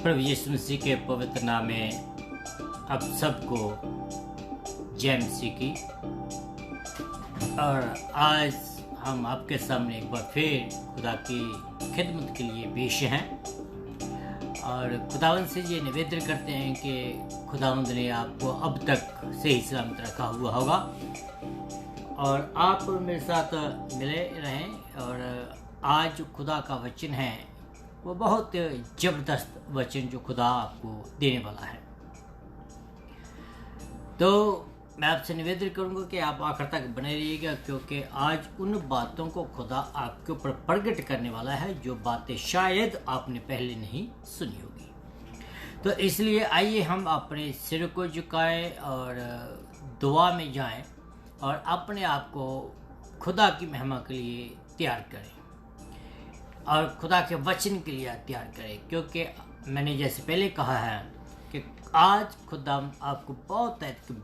प्रभु यीशु मसीह के पवित्र नाम में आप सबको जय मसीह की। और आज हम आपके सामने एक बार फिर खुदा की खिदमत के लिए पेश हैं और खुदावंद से ये निवेदन करते हैं कि खुदावंद ने आपको अब तक सही सलामत रखा हुआ होगा और आप मेरे साथ मिले रहें। और आज जो खुदा का वचन है वो बहुत ज़बरदस्त वचन जो खुदा आपको देने वाला है। तो मैं आपसे निवेदन करूंगा कि आप आखिर तक बने रहिएगा, क्योंकि आज उन बातों को खुदा आपके ऊपर प्रकट करने वाला है जो बातें शायद आपने पहले नहीं सुनी होगी। तो इसलिए आइए हम अपने सिर को झुकाएं और दुआ में जाएं और अपने आप को खुदा की महिमा के लिए तैयार करें और खुदा के वचन के लिए तैयार करें, क्योंकि मैंने जैसे पहले कहा है कि आज खुदा आपको बहुत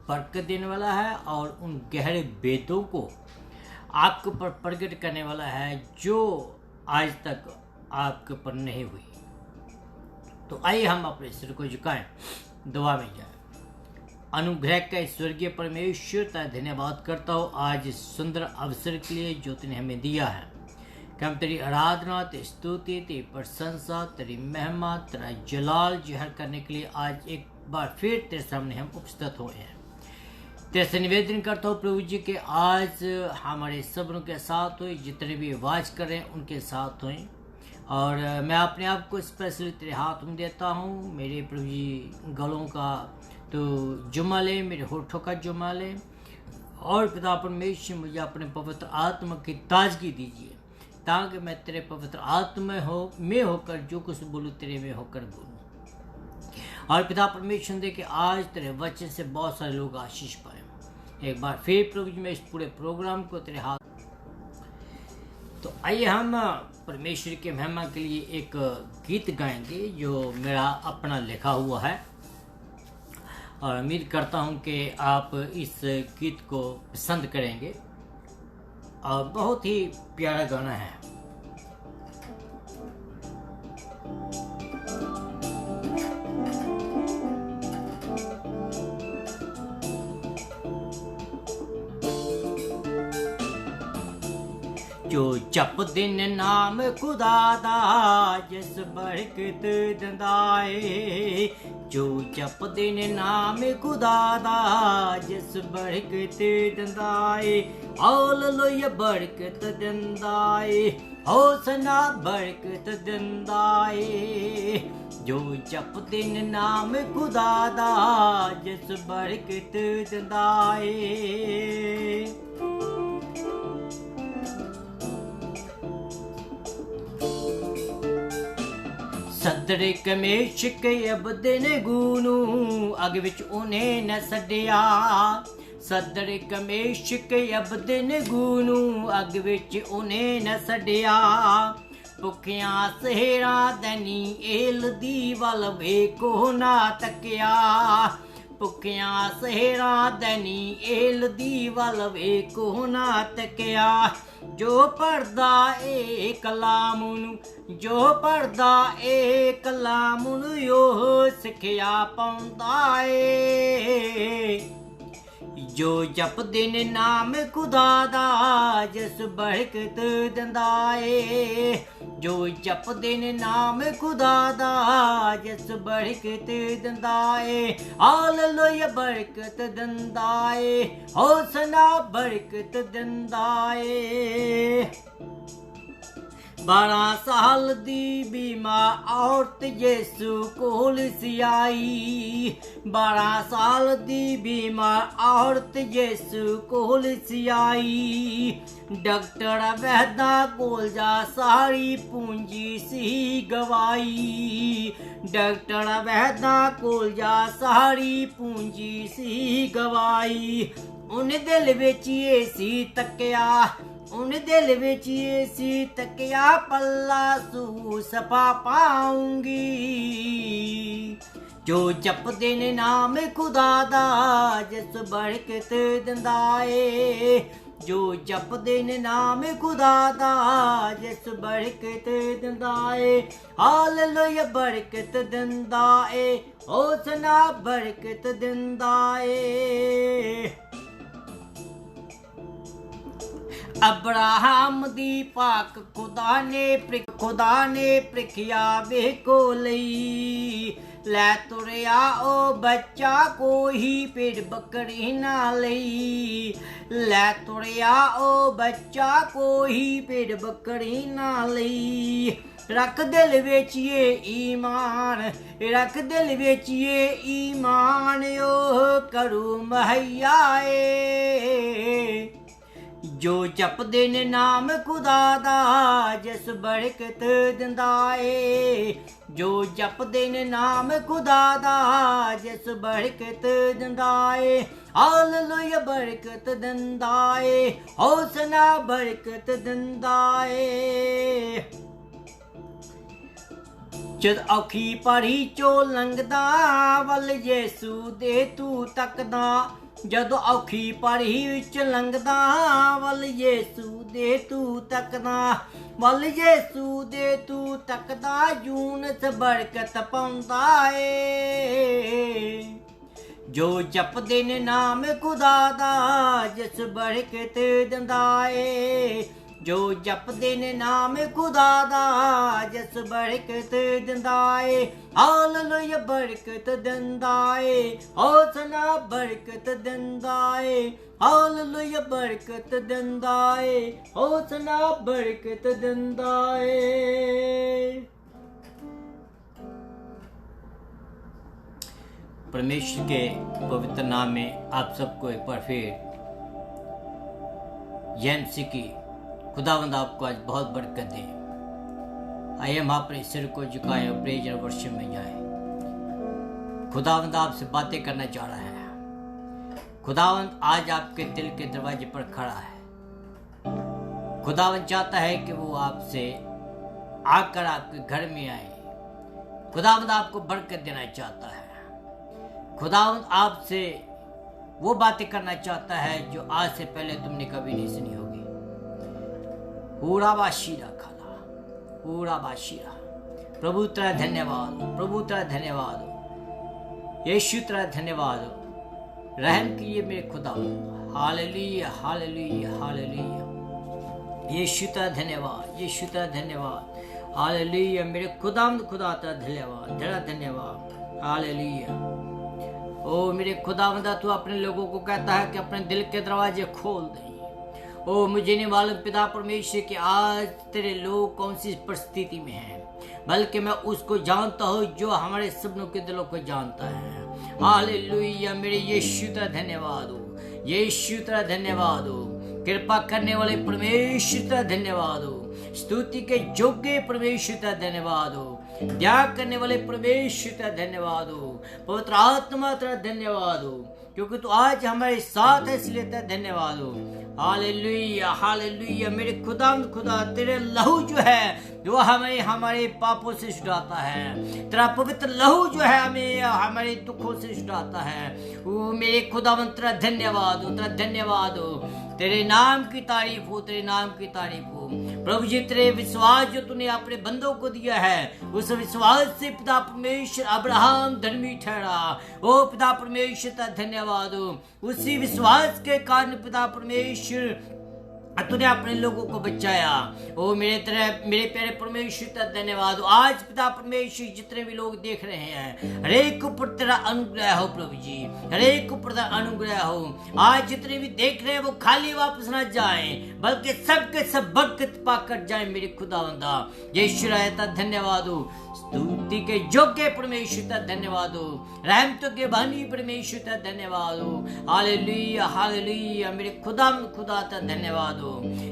बरकत देने वाला है और उन गहरे वेदों को आपके ऊपर प्रकट करने वाला है जो आज तक आपके ऊपर नहीं हुई। तो आइए हम अपने सिर को झुकाएं, दुआ में जाएं। अनुग्रह का स्वर्गीय परमेश्वर तेरा धन्यवाद करता हूँ आज इस सुंदर अवसर के लिए जो तूने हमें दिया है कि हम तेरी आराधना, तेरी स्तुति, तेरी प्रशंसा, तेरी महिमा, तेरा जलाल जहर करने के लिए आज एक बार फिर तेरे सामने हम उपस्थित हुए हैं। तेरे से निवेदन करता हूँ प्रभु जी के आज हमारे सबरों के साथ हुए, जितने भी आवाज़ कर रहे हैं उनके साथ हुए। और मैं अपने आप को स्पेशली तेरे हाथ में देता हूँ। मेरे प्रभु जी गलों का तो जुम्मा ले, मेरे होठों का जुम्मा ले और पिता परमेश्वर मुझे अपने पवित्र आत्मा की ताजगी दीजिए, ताकि मैं तेरे पवित्र आत्मा में होकर जो कुछ बोलूँ तेरे में होकर बोलूँ। और पिता परमेश्वर दे कि आज तेरे वचन से बहुत सारे लोग आशीष पाए। एक बार फिर प्रभु जी मैं इस पूरे प्रोग्राम को तेरे हाथ। तो आइए हम परमेश्वर के महिमा के लिए एक गीत गाएंगे जो मेरा अपना लिखा हुआ है और उम्मीद करता हूँ कि आप इस गीत को पसंद करेंगे और बहुत ही प्यारा गाना है। जो जप दिन नाम खुदा दा जिस बरकत दंदाए, जो जप दिन नाम खुदा दा जिस बरकत दंदाए, हालेलुया बरकत दंदाए, होसना बरकत दंदाए। जो जप दिन नाम खुदा दा जिस बरकत दंदाए। सदरे कमेश के अबदे ने गूनू अग विच उन्हें न सड्डिया, सदरे कमेश के अबदे ने गूनू अग विच उन्हें न सड्डिया। भुखियां सहेरा दनी एल दी वल वेखो ना तकिया, भुखियां सहेरा दनी एल दी वल वेखो ना तकिया। जो पढ़दा ए कलाम नू, जो पढ़दा ए कलाम नू यो सिखिया पाउंदा ए। जो जपदे ने नाम खुदा दा जिस बरकत दंदा ए, जो जपदे ने नाम खुदा दा जिस बरकत दंदा ए, हालेलुया बरकत दंदा ए, होसना बरकत दंदा ए। 12 साल दी बीमार औरत यीशु कोल सी आई, 12 साल दी बीमार औरत यीशु कोल सी आई। डॉक्टर वैदा कोल जा सारी पूंजी सी गवाई, डॉक्टर वैदा कोल जा सारी पूंजी सी गवाई। उन दिल विच सी तकिया, उन दिल विच सी तकिया, पल्ला सू सफा पाऊंगी। जो जपदे ने नाम खुदा दा जिस बरकत दंदा ए, जो जपदे ने नाम खुदा दा जिस बरकत दिंदा ए हालेलुया बरकत दिंदा ए होसना बरकत दिंदा ए। अब्राहम दी पाक खुदा ने प्रिखिया वेखो लई लै तुरया ओ बच्चा कोई फिर बकरी ना लई लै तुरया ओ बच्चा कोई फिर बकरी ना लई। रख दिल विच ये ईमान रख दिल विच ये ईमान ओ करू महैया ए। जो जपदे ने नाम खुदा दा जिस बरकत दिंदा ए जो जपदे ने नाम खुदा दा जिस बरकत दिंदा ए हालेलुया बरकत दिंदा ए होसना बरकत दिंदा ए। जद औखी पढ़ी चो लंघदा वल यीशु दे तू तकदा जदों औखी पढ़ी विच लंघदा वल यीशु दे तू तकदा वल यीशु दे तू तकदा यूनस बरकत पाउंदा ए। जो जपदे ने नाम खुदा दा जिस बरकत दिंदा ए जो जपदे ने नाम खुदा दा जिस बरकत दिंदा ए हालेलुया बरकत दिंदा ए होसना बरकत दिंदा ए हालेलुया बरकत दिंदा ए होसना बरकत दिंदा ए। परमेश्वर के पवित्र नाम में आप सबको एक बार फिर यमसी की खुदावंद आपको आज बहुत बरकत दे। आइए हम अपने सिर को झुकाएं और प्रेज और वर्शिप में जाएं। खुदावंद आपसे बातें करना चाह रहा है। खुदावंद आज आपके दिल के दरवाजे पर खड़ा है। खुदावंद चाहता है कि वो आपसे आकर आपके घर में आए। खुदावंद आपको बरकत देना चाहता है। खुदावंद आपसे वो बातें करना चाहता है जो आज से पहले तुमने कभी नहीं सुनी होगी। बाशीरा खाला बाशीरा। प्रभु तेरा धन्यवाद प्रभु तेरा धन्यवाद यीशु तेरा धन्यवाद। रहम कीजिए मेरे खुदा। Hallelujah hallelujah hallelujah. यीशु तेरा धन्यवाद यीशु तेरा धन्यवाद। हालेलुया मेरे खुदा तेरा धन्यवाद तेरा धन्यवाद। हालेलुया। ओ मेरे खुदावंदा तू अपने लोगों को कहता है कि अपने दिल के दरवाजे खोल दे। ओ मुझे नहीं मालूम पिता परमेश्वर कि आज तेरे लोग कौन सी परिस्थिति में हैं, बल्कि मैं उसको जानता हूँ जो हमारे सपनों के दिलों को जानता है। हालेलुया मेरे यीशु तेरा धन्यवाद हो यीशु तेरा धन्यवाद हो। कृपा करने वाले परमेश्वर तेरा धन्यवाद हो। स्तुति के योग्य परमेश्वर तेरा धन्यवाद हो। दया करने वाले परमेश्वर तेरा धन्यवाद हो। पवित्र आत्मा तेरा धन्यवाद हो क्योंकि तू आज हमारे साथ है, इसलिए तेरा धन्यवाद हो। हालेलुया हालेलुया मेरे खुदा तेरे लहू जो है जो हमें हमारे पापों से छुड़ाता है। तेरा पवित्र लहू जो है हमें हमारे दुखों से छुड़ाता है। वो मेरे खुदावंद तेरा धन्यवाद हो तेरा धन्यवाद हो। तेरे नाम की तारीफ हो तेरे नाम की तारीफ हो। प्रभु जी तेरे विश्वास जो तूने अपने बंदों को दिया है उस विश्वास से पिता परमेश्वर अब्राहम धर्मी ठहरा। ओ पिता परमेश्वर तेरा धन्यवाद हो। उसी विश्वास के कारण पिता परमेश्वर तूने अपने लोगों को बचाया। ओ मेरे प्यारे परमेश्वर तेरा धन्यवाद हो। आज पिता परमेश्वर जितने भी लोग देख रहे हैं हरेक ऊपर तेरा अनुग्रह हो प्रभु जी, हरेक ऊपर तेरा अनुग्रह हो। आज जितने भी देख रहे हैं वो खाली वापस ना जाएं बल्कि सबके सब बरकत पाकर जाएं। मेरे खुदावंदा यीशु तेरा धन्यवाद हो। स्तुति के योग्य परमेश्वर तेरा धन्यवाद हो। रहमतों के बानी परमेश्वर तेरा धन्यवाद हो। हालेलुया हालेलुया मेरे खुदा तेरा धन्यवाद हो।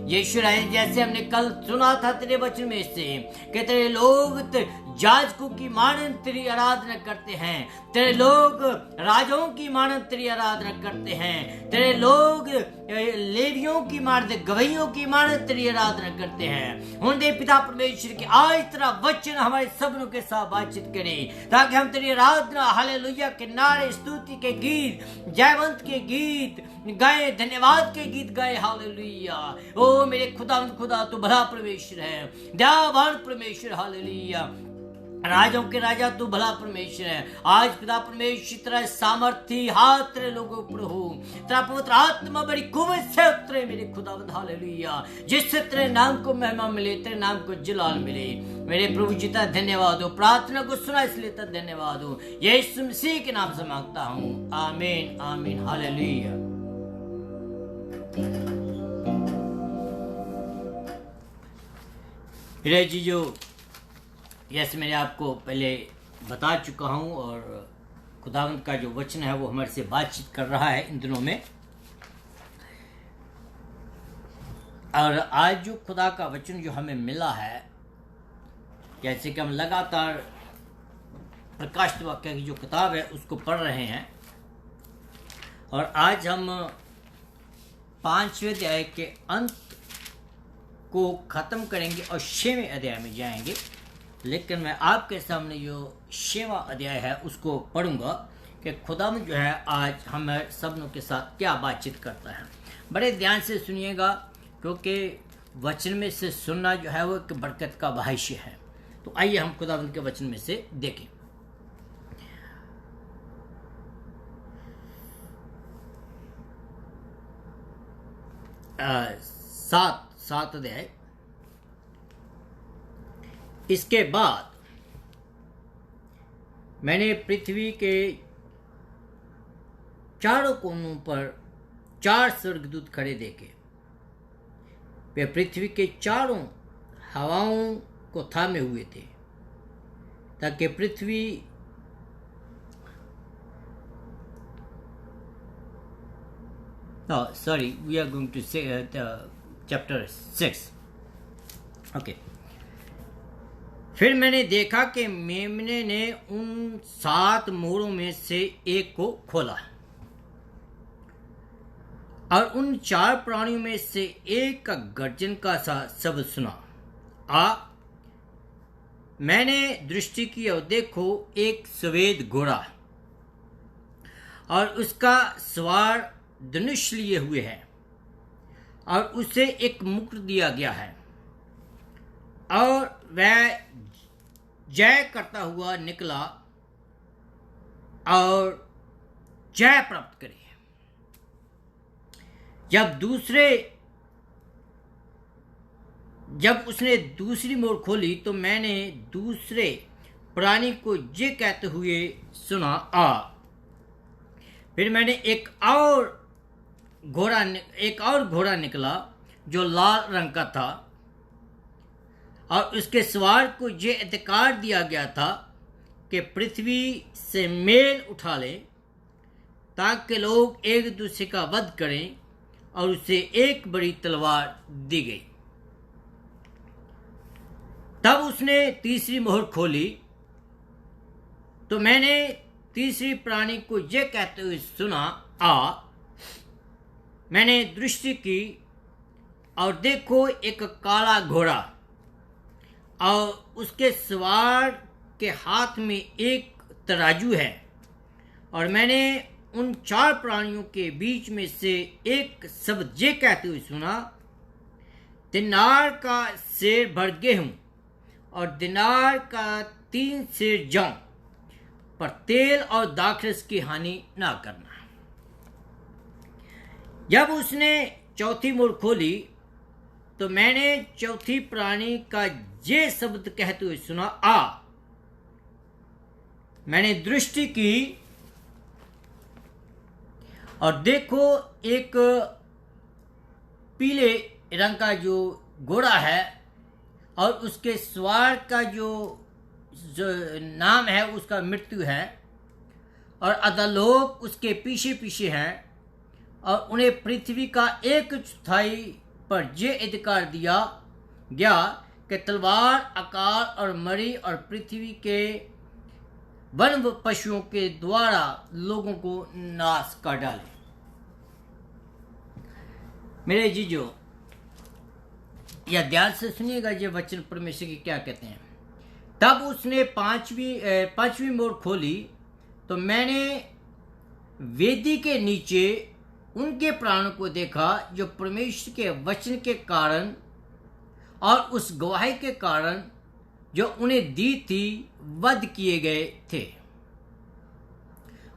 यीशु जैसे हमने कल सुना था तेरे वचन में से कि तेरे लोग याजकों की मानन तेरी आराधना करते हैं, तेरे लोग राजाओं की मानन तेरी आराधना करते हैं, तेरे लोग लेवियों की मानन गवाहियों की मानन तेरी आराधना करते हैं। उनके पिता परमेश्वर की आज तेरा वचन हमारे सबनों के साथ बातचीत करें, ताकि हम तेरी आराधना हालेलुया के नारे, स्तुति के गीत, जयवंत के गीत गाए, धन्यवाद के गीत गाए। हालेलुया। ओ मेरे खुदा तू भला परमेश्वर है, दयावान परमेश्वर। हालेलुया। राजाओं के राजा तू भला परमेश्वर है। आज पिता परमेश्वर तेरा सामर्थी हाथ तेरे लोगों पर हो, तेरा पवित्र आत्मा बड़ी कुव्वत से उतरे मेरे खुदावंद। हालेलुया। जिससे तेरे नाम को महिमा मिले, तेरे नाम को जलाल मिले। मेरे प्रभु जी का धन्यवाद हो, प्रार्थना को सुना इसलिए तेरा धन्यवाद हो। यीशु मसीह के नाम से मांगता हूँ, आमीन आमीन। हालेलुया। मेरे जीजो, यस मैंने आपको पहले बता चुका हूँ, और खुदावंत का जो वचन है वो हमारे से बातचीत कर रहा है इन दिनों में। और आज जो खुदा का वचन जो हमें मिला है, जैसे कि हम लगातार प्रकाशित वाक्य की जो किताब है उसको पढ़ रहे हैं, और आज हम 5वें अध्याय के अंत को ख़त्म करेंगे और 6वें अध्याय में जाएंगे। लेकिन मैं आपके सामने जो 6वां अध्याय है उसको पढ़ूंगा कि खुदावंद जो है आज हम सबनों के साथ क्या बातचीत करता है। बड़े ध्यान से सुनिएगा, क्योंकि वचन में से सुनना जो है वो एक बरकत का भाष्य है। तो आइए हम खुदावंद के वचन में से देखें। सात अध्याय। इसके बाद मैंने पृथ्वी के चारों कोनों पर 4 स्वर्गदूत खड़े देखे। वे पृथ्वी के चारों हवाओं को थामे हुए थे, ताकि पृथ्वी we are going to say chapter 6. Okay. फिर मैंने देखा कि मेमने ने उन 7 मोहरों में से एक को खोला, और उन 4 प्राणियों में से एक का गर्जन का सा शब्द सुना। मैंने दृष्टि की और देखो एक सफेद घोड़ा, और उसका सवार धनुष लिए हुए है, और उसे एक मुकुट दिया गया है, और वह जय करता हुआ निकला और जय प्राप्त करे। जब उसने दूसरी मोहर खोली, तो मैंने दूसरे प्राणी को ये कहते हुए सुना, फिर मैंने एक और घोड़ा निकला जो लाल रंग का था, और उसके सवार को ये अधिकार दिया गया था कि पृथ्वी से मेल उठा ले, ताकि लोग एक दूसरे का वध करें, और उसे एक बड़ी तलवार दी गई। तब उसने तीसरी मोहर खोली, तो मैंने तीसरी प्राणी को ये कहते हुए सुना, मैंने दृष्टि की और देखो एक काला घोड़ा, और उसके सवार के हाथ में एक तराजू है, और मैंने उन 4 प्राणियों के बीच में से एक शब्द ये कहते हुए सुना, दिनार का सेर भर गेहूं और दिनार का 3 सेर जौ, पर तेल और दाखरस की हानि ना करना। जब उसने चौथी मोहर खोली, तो मैंने चौथी प्राणी का ये शब्द कहते हुए सुना, मैंने दृष्टि की और देखो एक पीले रंग का जो घोड़ा है, और उसके सवार का जो नाम है उसका मृत्यु है, और अधोलोक उसके पीछे पीछे हैं, और उन्हें पृथ्वी का 1/4 पर ये अधिकार दिया गया कि तलवार, अकाल और मरी और पृथ्वी के वन पशुओं के द्वारा लोगों को नाश कर डाले। मेरे जीजो, यह ध्यान से सुनिएगा, ये वचन परमेश्वर की क्या कहते हैं तब उसने पांचवी मोड़ खोली तो मैंने वेदी के नीचे उनके प्राणों को देखा जो परमेश्वर के वचन के कारण और उस गवाही के कारण जो उन्हें दी थी वध किए गए थे।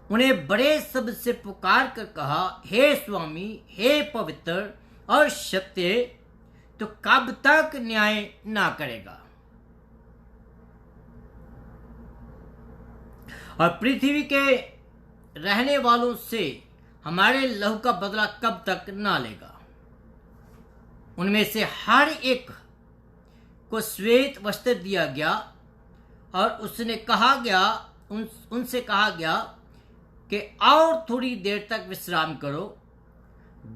उन्हें बड़े शब्द से पुकार कर कहा, हे स्वामी, हे पवित्र और सत्य, तो कब तक न्याय ना करेगा और पृथ्वी के रहने वालों से हमारे लहू का बदला कब तक ना लेगा। उनमें से हर एक को श्वेत वस्त्र दिया गया और उनसे कहा गया कि और थोड़ी देर तक विश्राम करो,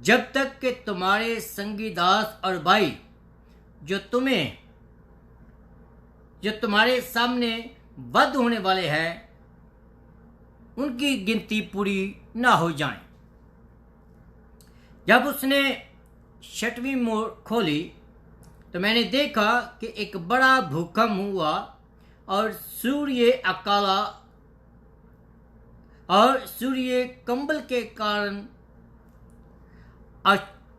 जब तक कि तुम्हारे संगी दास और भाई जो तुम्हारे सामने वध होने वाले हैं उनकी गिनती पूरी ना हो जाए। जब उसने 6वीं मोड़ खोली तो मैंने देखा कि एक बड़ा भूकंप हुआ और सूर्य कंबल के कारण और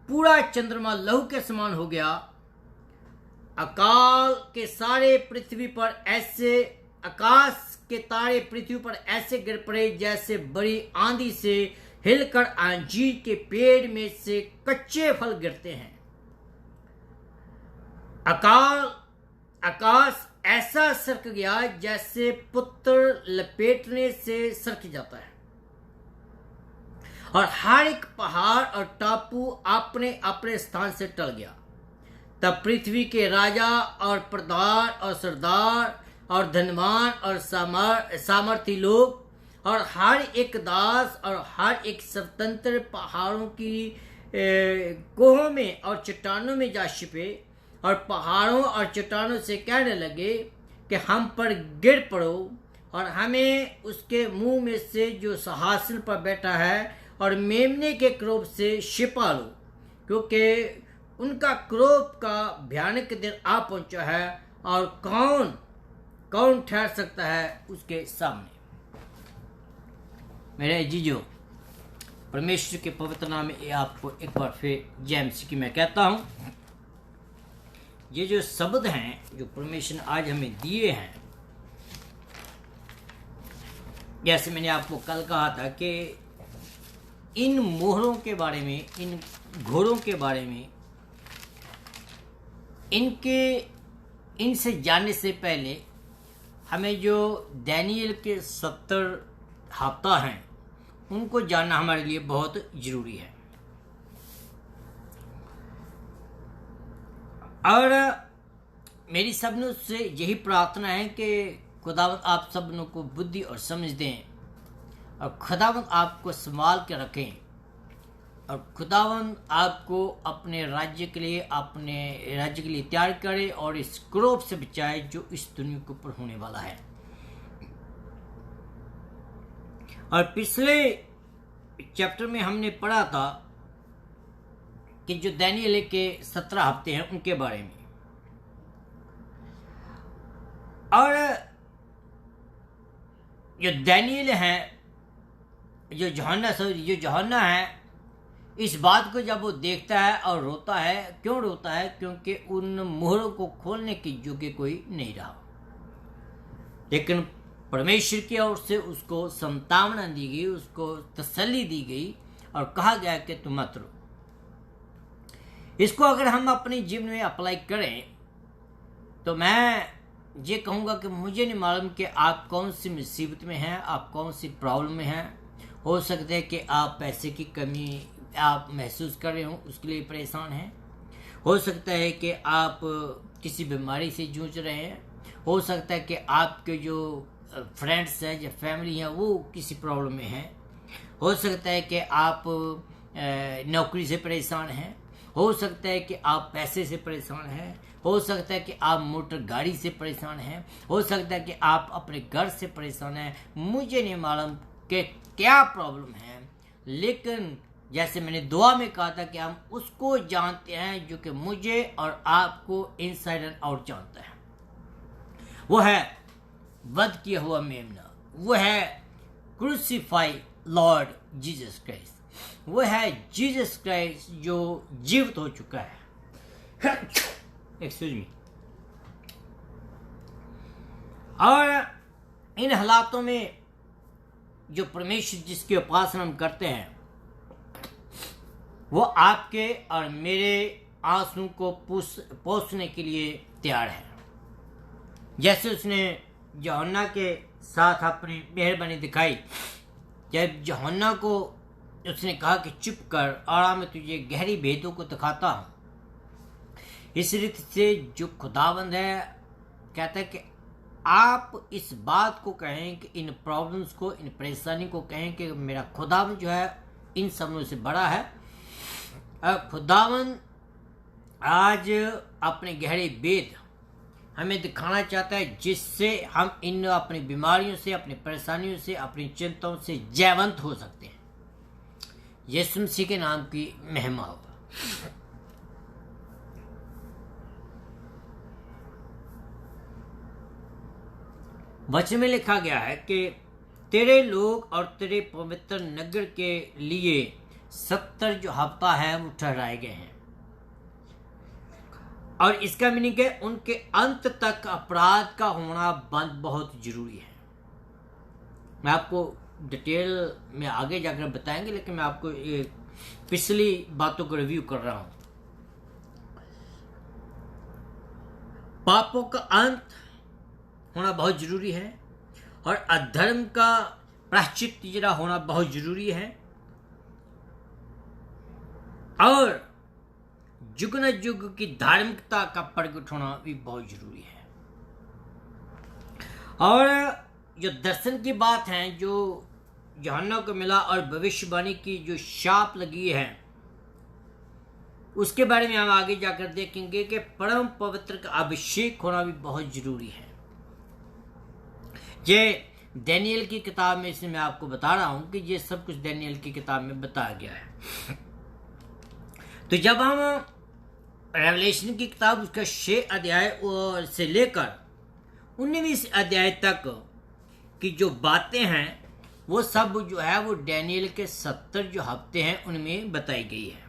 पूरा चंद्रमा लहू के समान हो गया। आकाश के तारे पृथ्वी पर ऐसे गिर पड़े जैसे बड़ी आंधी से हिलकर अंजीर के पेड़ में से कच्चे फल गिरते हैं। आकाश ऐसा सरक गया जैसे पुत्र लपेटने से सरक जाता है और हर एक पहाड़ और टापू अपने अपने स्थान से टल गया। तब पृथ्वी के राजा और प्रधान और सरदार और धनवान और सामर्थी लोग और हर एक दास और हर एक स्वतंत्र पहाड़ों की कोहों में और चट्टानों में जा छिपे और पहाड़ों और चट्टानों से कहने लगे कि हम पर गिर पड़ो और हमें उसके मुंह में से जो सिंहासन पर बैठा है और मेमने के क्रोध से छिपा लो, क्योंकि उनका क्रोध का भयानक दिन आ पहुंचा है और कौन ठहर सकता है उसके सामने। मेरे अजीजों, परमेश्वर के पवित्र नाम में आपको एक बार फिर जय मसीह की मैं कहता हूं। ये जो शब्द हैं जो परमेश्वर ने आज हमें दिए हैं, जैसे मैंने आपको कल कहा था कि इन मोहरों के बारे में, इन घोड़ों के बारे में, इनसे जानने से पहले हमें जो दानियेल के 70 हफ्ता हैं उनको जानना हमारे लिए बहुत जरूरी है। और मेरी सबनों से यही प्रार्थना है कि खुदावंद आप सबनों को बुद्धि और समझ दें और खुदावंद आपको संभाल के रखें और खुदावंद आपको अपने राज्य के लिए तैयार करे और इस क्रोध से बचाए जो इस दुनिया के ऊपर होने वाला है। और पिछले चैप्टर में हमने पढ़ा था कि जो दानियेल के 17 हफ्ते हैं उनके बारे में, और जो दानियेल है, जो यूहन्ना है, इस बात को जब वो देखता है और रोता है, क्यों रोता है? क्योंकि उन मोहरों को खोलने की योग्य कोई नहीं रहा। लेकिन परमेश्वर की ओर से उसको संतावना दी गई, उसको तसल्ली दी गई और कहा गया कि तुम मत रो। इसको अगर हम अपने जीवन में अप्लाई करें तो मैं ये कहूँगा कि मुझे नहीं मालूम कि आप कौन सी मुसीबत में हैं, आप कौन सी प्रॉब्लम में हैं। हो सकता है कि आप पैसे की कमी आप महसूस कर रहे हो, उसके लिए परेशान हैं। हो सकता है कि आप किसी बीमारी से जूझ रहे हैं। हो सकता है कि आपके जो फ्रेंड्स हैं, जो फैमिली हैं, वो किसी प्रॉब्लम में हैं। हो सकता है कि आप नौकरी से परेशान हैं। हो सकता है कि आप पैसे से परेशान हैं। हो सकता है कि आप मोटर गाड़ी से परेशान हैं। हो सकता है कि आप अपने घर से परेशान हैं। मुझे नहीं मालूम कि क्या प्रॉब्लम है, लेकिन जैसे मैंने दुआ में कहा था कि हम उसको जानते हैं जो कि मुझे और आपको इनसाइड एंड आउट जानता है। वो है वध किया हुआ मेमना, वो है क्रूसीफाई लॉर्ड जीसस क्राइस्ट, वो है जीसस क्राइस्ट जो जीवित हो चुका है। Excuse me. और इन हालातों में जो परमेश्वर जिसकी उपासना हम करते हैं वो आपके और मेरे आंसू को पोंछने के लिए तैयार है। जैसे उसने यूहन्ना के साथ अपनी मेहरबानी दिखाई, जब यूहन्ना को उसने कहा कि चुप कर और मैं तुझे गहरी भेदों को दिखाता हूं। इस रीति से जो खुदावंद है कहता है कि आप इस बात को कहें कि इन प्रॉब्लम्स को, इन परेशानी को कहें कि मेरा खुदावंद जो है इन सबों से बड़ा है। खुदावंद आज अपने गहरे भेद हमें दिखाना चाहता है जिससे हम इन अपनी बीमारियों से, अपनी परेशानियों से, अपनी चिंताओं से जयवंत हो सकते हैं। यीशु मसीह के नाम की महिमा हो। वचन में लिखा गया है कि तेरे लोग और तेरे पवित्र नगर के लिए 70 जो हफ्ता है वो ठहराए गए हैं। और इसका मीनिंग है उनके अंत तक अपराध का होना बंद बहुत जरूरी है। मैं आपको डिटेल में आगे जाकर बताएंगे, लेकिन मैं आपको ये पिछली बातों को रिव्यू कर रहा हूं। पापों का अंत होना बहुत जरूरी है और अधर्म का प्रायश्चित होना बहुत जरूरी है और जुग न जुग की धार्मिकता का प्रकट होना भी बहुत जरूरी है। और जो दर्शन की बात है जो यूहन्ना को मिला और भविष्यवाणी की जो शाप लगी है उसके बारे में हम आगे जाकर देखेंगे कि परम पवित्र का अभिषेक होना भी बहुत जरूरी है। ये दानियेल की किताब में से मैं आपको बता रहा हूं कि ये सब कुछ दानियेल की किताब में बताया गया है। तो जब हम रेवलेशन की किताब उसका 6 अध्याय से लेकर 19 अध्याय तक की जो बातें हैं वो सब जो है वो दानियेल के 70 जो हफ्ते हैं उनमें बताई गई है।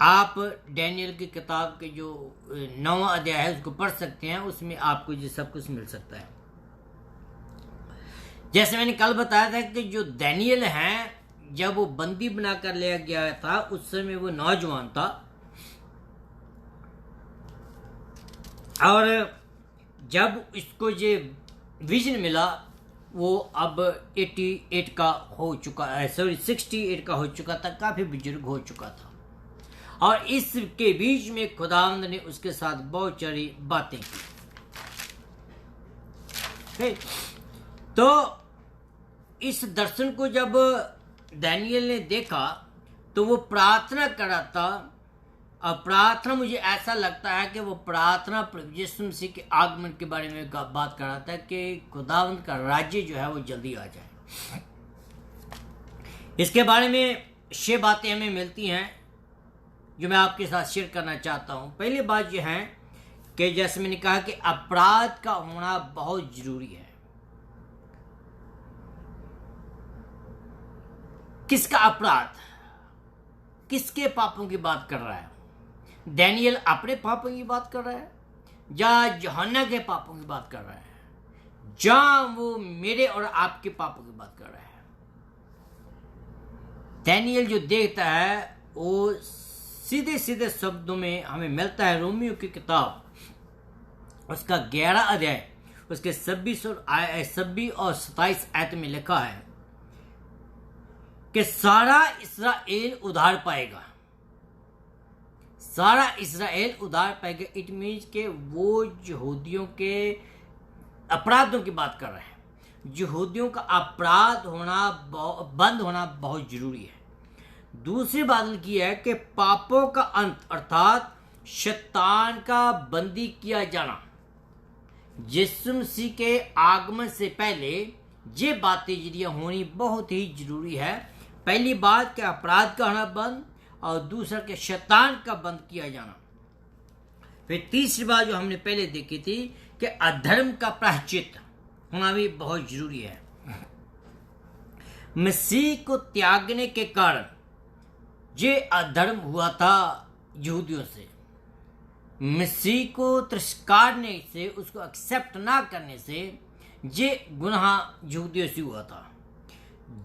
आप दानियेल की किताब के जो 9वां अध्याय है उसको पढ़ सकते हैं, उसमें आपको ये सब कुछ मिल सकता है। जैसे मैंने कल बताया था कि जो दानियेल है जब वो बंदी बनाकर लिया गया था उस समय वो नौजवान था और जब इसको ये विजन मिला वो अब 88 का हो चुका है, 68 का हो चुका था, काफी बुजुर्ग हो चुका था। और इसके बीच में खुदावंद ने उसके साथ बहुत सारी बातें की। तो इस दर्शन को जब दानियेल ने देखा तो वो प्रार्थना कर रहा था और प्रार्थना मुझे ऐसा लगता है कि वो प्रार्थना यीशु मसीह के आगमन के बारे में बात कर रहा था कि खुदावंद का राज्य जो है वो जल्दी आ जाए। इसके बारे में 6 बातें हमें मिलती हैं जो मैं आपके साथ शेयर करना चाहता हूं। पहली बात यह है कि जैसे मैंने कहा कि अपराध का होना बहुत जरूरी है। किसका अपराध? किसके पापों की बात कर रहा है? दानियेल अपने पापों की बात कर रहा है या यूहन्ना के पापों की बात कर रहा है, या वो मेरे और आपके पापों की बात कर रहा है? दानियेल जो देखता है वो सीधे सीधे शब्दों में हमें मिलता है। रोमियो की किताब उसका 11 अध्याय उसके 26 और 27 आयत में लिखा है कि सारा इस्राएल उधार पाएगा। सारा इस्राएल उधार पाएगा। इट मीन्स के वो यहूदियों के अपराधों की बात कर रहे हैं। यहूदियों का अपराध होना बंद होना बहुत जरूरी है। दूसरी बात की है कि पापों का अंत अर्थात शैतान का बंदी किया जाना। यीशु मसीह के आगमन से पहले ये बातें जरिए होनी बहुत ही जरूरी है। पहली बात कि अपराध का होना बंद और दूसरा कि शैतान का बंद किया जाना। फिर तीसरी बात जो हमने पहले देखी थी कि अधर्म का प्रायश्चित होना भी बहुत जरूरी है। मसीह को त्यागने के कारण ये अधर्म हुआ था यहूदियों से। मसीह को तिरस्कारने से, उसको एक्सेप्ट ना करने से ये गुनाह यहूदियों से हुआ था।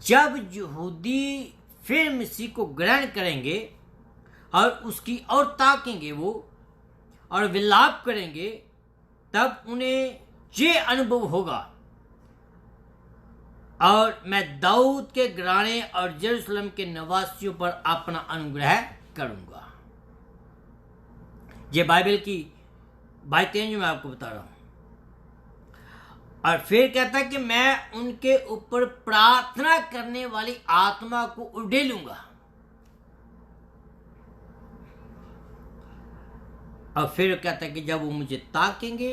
जब यहूदी फिर मसीह को ग्रहण करेंगे और उसकी ओर ताकेंगे वो और विलाप करेंगे, तब उन्हें ये अनुभव होगा, और मैं दाऊद के घराने और यरूशलेम के निवासियों पर अपना अनुग्रह करूंगा। ये बाइबल की बातें जो मैं आपको बता रहा हूं। और फिर कहता है कि मैं उनके ऊपर प्रार्थना करने वाली आत्मा को उड़ेलूंगा। और फिर कहता है कि जब वो मुझे ताकेंगे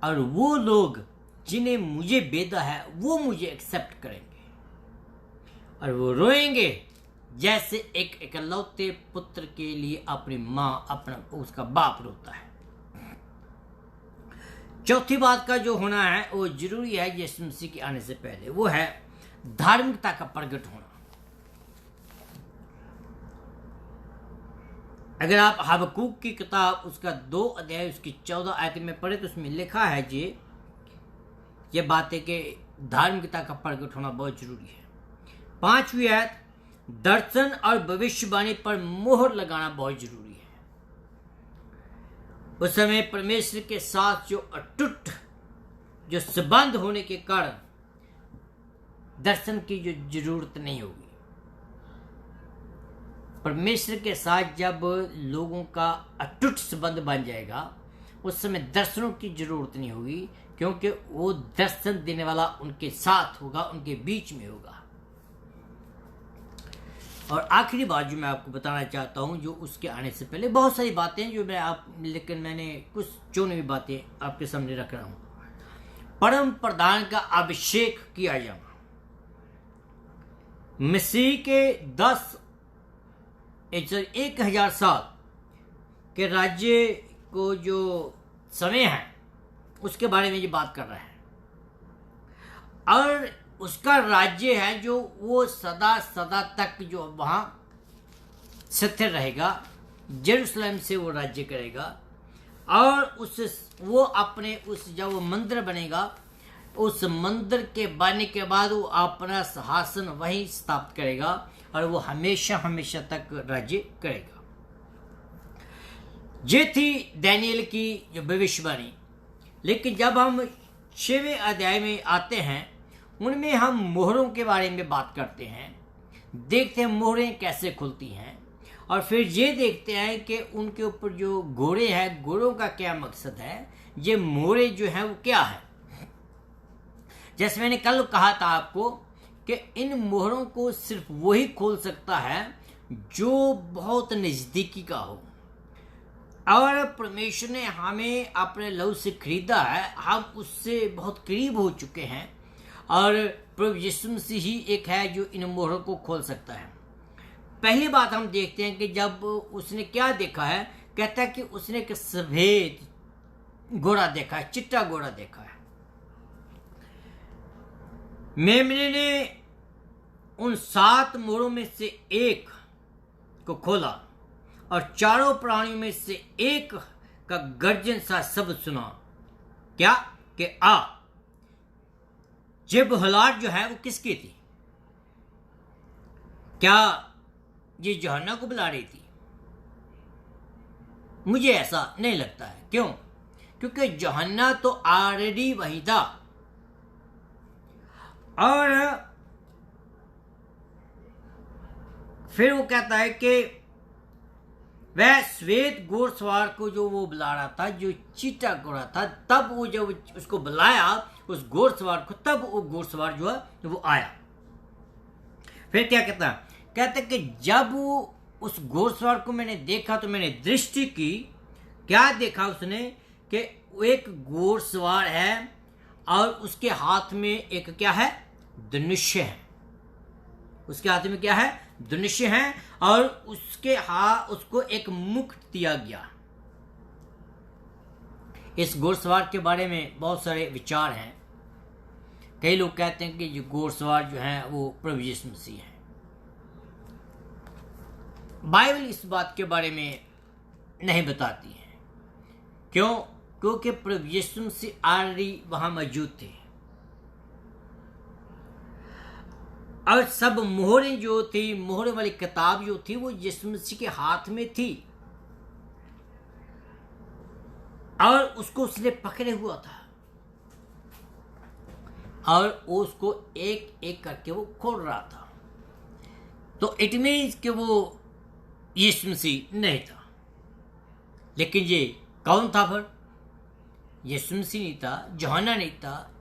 और वो लोग जिन्हें मुझे बेदा है वो मुझे एक्सेप्ट करेंगे, और वो रोएंगे जैसे एक इकलौते पुत्र के लिए अपनी मां अपना उसका बाप रोता है। चौथी बात का जो होना है वो जरूरी है यीशु मसीह के आने से पहले, वो है धार्मिकता का प्रकट होना। अगर आप हबक्कूक की किताब उसका 2 अध्याय उसकी 14 आयत में पढ़े तो उसमें लिखा है ये बातें कि धार्मिकता का प्रकट होना बहुत जरूरी है। 5वीं आयत, दर्शन और भविष्यवाणी पर मोहर लगाना बहुत जरूरी है। उस समय परमेश्वर के साथ जो अटूट जो संबंध होने के कारण दर्शन की जो जरूरत नहीं होगी। परमेश्वर के साथ जब लोगों का अटूट संबंध बन जाएगा, उस समय दर्शनों की जरूरत नहीं होगी, क्योंकि वो दर्शन देने वाला उनके साथ होगा, उनके बीच में होगा। और आखिरी बात जो मैं आपको बताना चाहता हूं, जो उसके आने से पहले बहुत सारी बातें जो लेकिन मैंने कुछ चुनी हुई बातें आपके सामने रख रहा हूं। परम प्रधान का अभिषेक किया जाना। मसीह के 1000 साल के राज्य को जो समय है उसके बारे में ये बात कर रहा है, और उसका राज्य है जो वो सदा सदा तक जो वहां स्थिर रहेगा। यरूशलेम से वो राज्य करेगा, और वो अपने जब वो मंदिर बनेगा, उस मंदिर के बनने के बाद वो अपना सिंहासन वहीं स्थापित करेगा, और वो हमेशा हमेशा तक राज्य करेगा। ये थी दानियेल की जो भविष्यवाणी। लेकिन जब हम 6वें अध्याय में आते हैं, उनमें हम मोहरों के बारे में बात करते हैं, देखते हैं मोहरें कैसे खुलती हैं, और फिर ये देखते हैं कि उनके ऊपर जो घोड़े हैं, घोड़ों का क्या मकसद है, ये मोहरे जो हैं वो क्या है। जैसे मैंने कल कहा था आपको कि इन मोहरों को सिर्फ वही खोल सकता है जो बहुत नजदीकी का हो, और परमेश्वर ने हमें अपने लहू से खरीदा है, हम उससे बहुत करीब हो चुके हैं, और प्रभु यीशु मसीह ही एक है जो इन मोहरों को खोल सकता है। पहली बात हम देखते हैं कि जब उसने क्या देखा है, कहता है कि उसने एक सफेद घोड़ा देखा है, चिट्टा घोड़ा देखा है। मेमने ने उन 7 मोहरों में से एक को खोला, और चारों प्राणियों में से एक का गर्जन सा शब्द सुना, क्या कि आ। ये बुहलाहट जो है वो किसकी थी? क्या ये यूहन्ना को बुला रही थी? मुझे ऐसा नहीं लगता है। क्यों? क्योंकि यूहन्ना तो ऑलरेडी वही था, और फिर वो कहता है कि वह श्वेत घोड़सवार को जो वो बुला रहा था, जो चीटा घोड़ा था, तब वो जब उसको बुलाया उस घोड़सवार को, तब वो घोड़सवार जो है वो आया। फिर क्या कहता है? कहता है कि जब वो उस घोड़सवार को मैंने देखा तो मैंने दृष्टि की। क्या देखा उसने? कि एक घोड़सवार है और उसके हाथ में एक क्या है? धनुष है। उसके हाथ में क्या है? धनुष है, और उसके उसको एक मुकुट दिया गया। इस घोड़सवार के बारे में बहुत सारे विचार हैं। कई लोग कहते हैं कि जो घोड़सवार जो है वो प्रभु यीशु मसीह है। बाइबल इस बात के बारे में नहीं बताती है। क्यों? क्योंकि प्रभु यीशु मसीह ऑलरेडी वहां मौजूद थे और सब मोहरें जो थी, मोहरे वाली किताब जो थी वो यीशु मसीह के हाथ में थी और उसको उसने पकड़े हुआ था और उसको एक एक करके वो खोल रहा था। तो इट मीन्स कि वो यीशु मसीह नहीं था। लेकिन ये कौन था? फिर यीशु मसीह नहीं था, यूहन्ना नहीं था,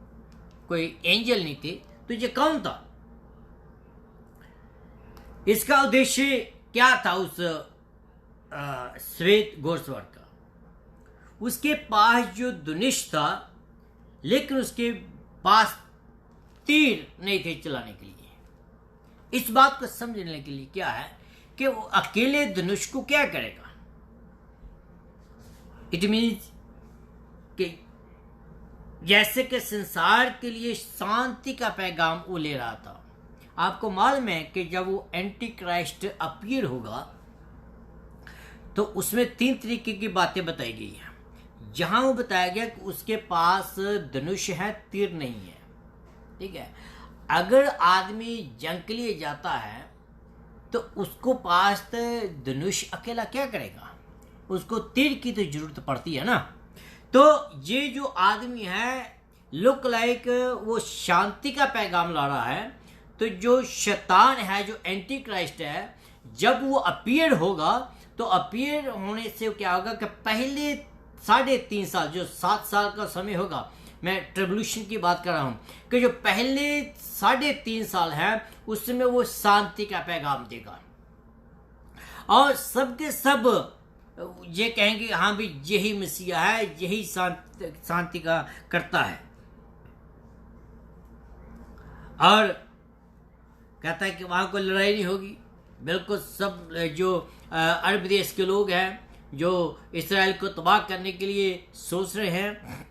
कोई एंजल नहीं थे, तो ये कौन था? इसका उद्देश्य क्या था उस श्वेत घोड़सवार का? उसके पास जो धनुष था, लेकिन उसके पास तीर नहीं थे चलाने के लिए। इस बात को समझने के लिए क्या है कि वो अकेले धनुष को क्या करेगा। इट मीन्स कि जैसे कि संसार के लिए शांति का पैगाम वो ले रहा था। आपको मालूम है कि जब वो एंटी क्राइस्ट अपीयर होगा तो उसमें 3 तरीके की बातें बताई गई हैं। जहां वो बताया गया कि उसके पास धनुष है, तीर नहीं है। ठीक है, अगर आदमी जंग के लिए जाता है तो उसको पास धनुष अकेला क्या करेगा? उसको तीर की तो जरूरत पड़ती है ना। तो ये जो आदमी है लुक लाइक वो शांति का पैगाम ला रहा है। तो जो शैतान है, जो एंटी क्राइस्ट है, जब वो अपीयर होगा तो अपीयर होने से क्या होगा कि पहले 3.5 साल, जो 7 साल का समय होगा, मैं ट्रिब्यूलेशन की बात कर रहा हूं, कि जो पहले 3.5 साल है उसमें वो शांति का पैगाम देगा और सबके सब ये कहेंगे हाँ भी यही मसीहा है, यही शांति का करता है। और कहता है कि वहां कोई लड़ाई नहीं होगी। बिल्कुल सब जो अरब देश के लोग हैं जो इसराइल को तबाह करने के लिए सोच रहे हैं,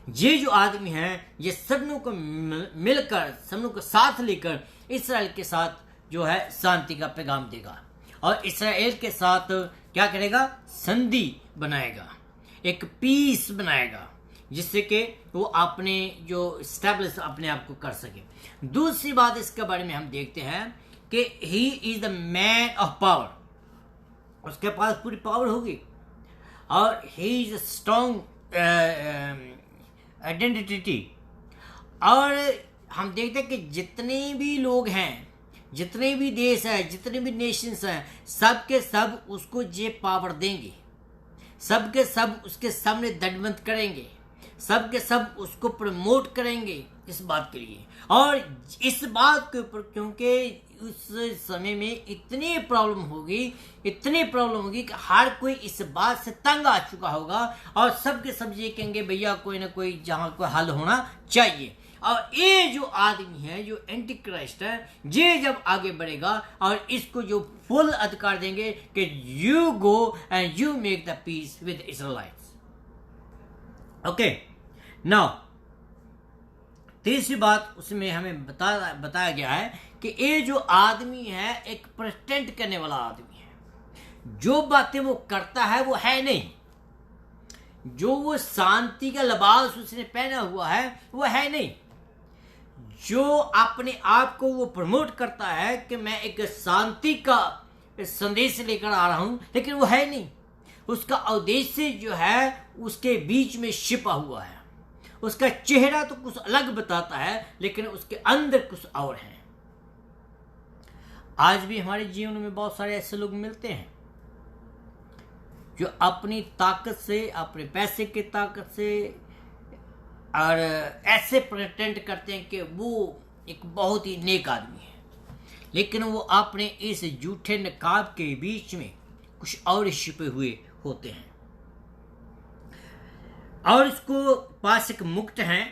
ये जो आदमी हैं ये सबनों को मिलकर, सबनों को साथ लेकर इसराइल के साथ जो है शांति का पैगाम देगा और इसराइल के साथ क्या करेगा? संधि बनाएगा, एक पीस बनाएगा, जिससे कि वो अपने जो स्टैब्लिश अपने आप को कर सके। दूसरी बात इसके बारे में हम देखते हैं कि he is the man of power. उसके पास पूरी पावर होगी और ही इज स्ट्रॉन्ग आइडेंटिटी। और हम देखते हैं कि जितने भी लोग हैं, जितने भी देश हैं, जितने भी नेशंस हैं, सब के सब उसको ये पावर देंगे, सब के सब उसके सामने दंडवत करेंगे, सब के सब उसको प्रमोट करेंगे इस बात के लिए। और इस बात के ऊपर क्योंकि उस समय में इतनी प्रॉब्लम होगी कि हर कोई इस बात से तंग आ चुका होगा और सब के सब ये कहेंगे भैया कोई ना कोई जहाँ कोई हल होना चाहिए। और ये जो आदमी है, जो एंटी क्राइस्ट है, ये जब आगे बढ़ेगा और इसको जो फुल अधिकार देंगे कि you go and you make the peace with Israelites. Okay, now तीसरी बात उसमें हमें बताया गया है कि ये जो आदमी है एक प्रेटेंड करने वाला आदमी है। जो बातें वो करता है वो है नहीं, जो वो शांति का लिबास उसने पहना हुआ है वो है नहीं, जो अपने आप को वो प्रमोट करता है कि मैं एक शांति का संदेश लेकर आ रहा हूं, लेकिन वो है नहीं। उसका उद्देश्य जो है उसके बीच में छिपा हुआ है। उसका चेहरा तो कुछ अलग बताता है लेकिन उसके अंदर कुछ और है। आज भी हमारे जीवन में बहुत सारे ऐसे लोग मिलते हैं जो अपनी ताकत से, अपने पैसे की ताकत से और ऐसे प्रेटेंड करते हैं कि वो एक बहुत ही नेक आदमी है, लेकिन वो अपने इस झूठे नकाब के बीच में कुछ और छिपे हुए होते हैं। और इसको पास एक मुक्त हैं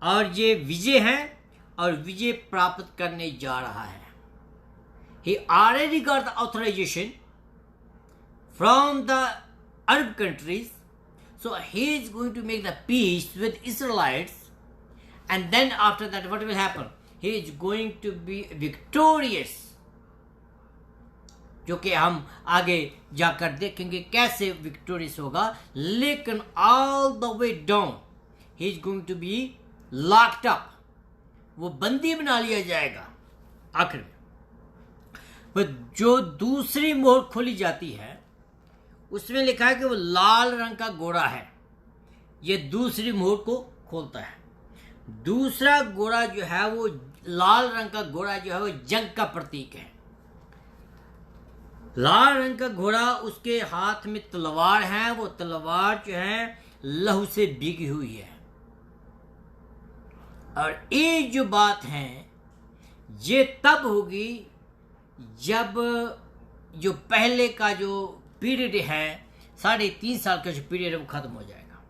और ये विजय है और विजय प्राप्त करने जा रहा है। He already got the authorization from the Arab countries So he is going to make the peace with Israelites, and then after that what will happen? He is going to be victorious, जो कि हम आगे जाकर देखेंगे कैसे victorious होगा. लेकिन all the way down he is going to be locked up, वो बंदी बना लिया जाएगा आखिर में. पर जो दूसरी मोहर खोली जाती है उसमें लिखा है कि वो लाल रंग का घोड़ा है. ये दूसरी मोहर को खोलता है. दूसरा घोड़ा जो है वो लाल रंग का घोड़ा जो है वो जंग का प्रतीक है. लाल रंग का घोड़ा, उसके हाथ में तलवार है. वो तलवार जो है लहू से भीगी हुई है. और ये जो बात है ये तब होगी जब जो पहले का जो पीरियड है 3.5 साल का जो पीरियड है वो खत्म हो जाएगा.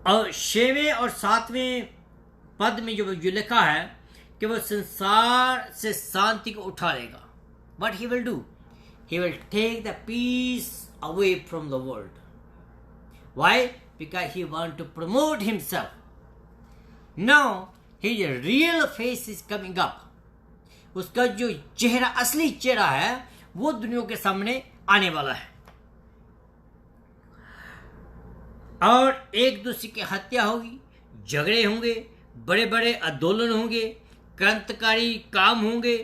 और 6वें और 7वें पद में जो लिखा है कि वो संसार से शांति को उठा लेगा. What he will do? He will take the peace away from the world. Why? Because he wants to promote himself. Now his real face is coming up. उसका जो चेहरा, असली चेहरा है वो दुनिया के सामने आने वाला है. और एक दूसरे की हत्या होगी, झगड़े होंगे, बड़े बड़े आंदोलन होंगे, क्रांतिकारी काम होंगे,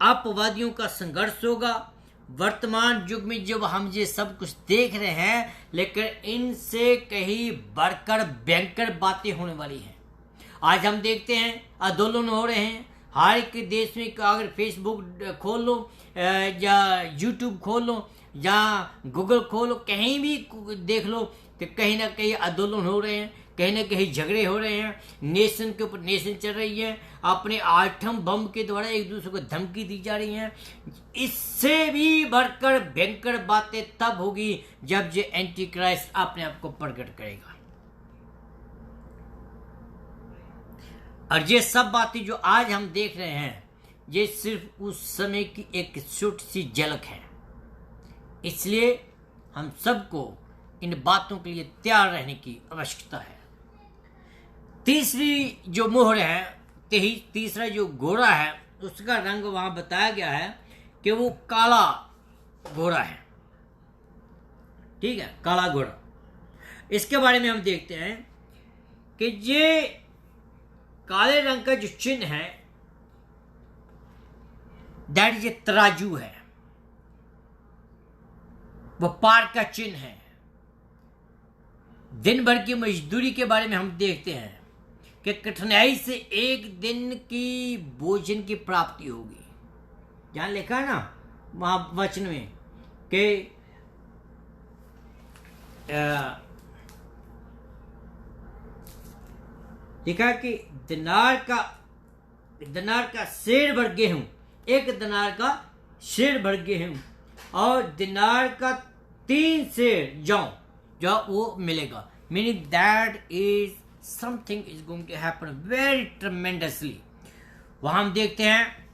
अपवादियों का संघर्ष होगा. वर्तमान युग में जब हम ये सब कुछ देख रहे हैं, लेकिन इनसे कहीं बढ़कर भयंकर बातें होने वाली हैं. आज हम देखते हैं आंदोलन हो रहे हैं हर एक देश में. अगर फेसबुक खोल लो या यूट्यूब खोल लो या गूगल खोल लो, कहीं भी देख लो कि कहीं ना कहीं आंदोलन हो रहे हैं, कहीं ना कहीं झगड़े हो रहे हैं. नेशन के ऊपर नेशन चल रही है. अपने आठम बम के द्वारा एक दूसरे को धमकी दी जा रही है. इससे भी बढ़कर भयंकर बातें तब होगी जब ये एंटी क्राइस्ट अपने आप को प्रकट करेगा. और ये सब बातें जो आज हम देख रहे हैं ये सिर्फ उस समय की एक छोटी सी झलक है. इसलिए हम सबको इन बातों के लिए तैयार रहने की आवश्यकता है. तीसरी जो मोहर है, तीसरा जो घोड़ा है, उसका रंग वहां बताया गया है कि वो काला घोड़ा है. ठीक है, काला घोड़ा. इसके बारे में हम देखते हैं कि ये काले रंग का जो चिन्ह है दैट इज ए तराजू है, वो पार का चिन्ह है. दिन भर की मजदूरी के बारे में हम देखते हैं कि कठिनाई से एक दिन की भोजन की प्राप्ति होगी. जहां लिखा है ना वहां वचन में कि लिखा कि दिनार का सेर भर गेहूं, एक दिनार का सेर भर गेहूं और दिनार का 3 सेर जौ वो मिलेगा. Meaning that is something is going to happen very tremendously. वहां हम देखते हैं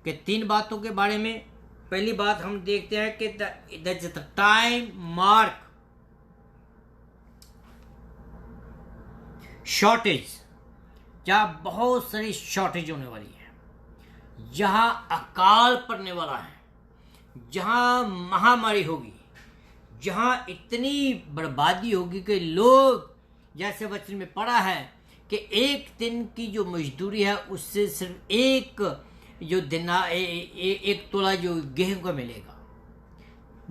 कि 3 बातों के बारे में. पहली बात हम देखते हैं कि द टाइम मार्क शॉर्टेज, जहां बहुत सारी शॉर्टेज होने वाली है, जहां अकाल पड़ने वाला है, जहां महामारी होगी, जहां इतनी बर्बादी होगी कि लोग, जैसे वचन में पढ़ा है कि एक दिन की जो मजदूरी है उससे सिर्फ एक तोला जो गेहूं का मिलेगा.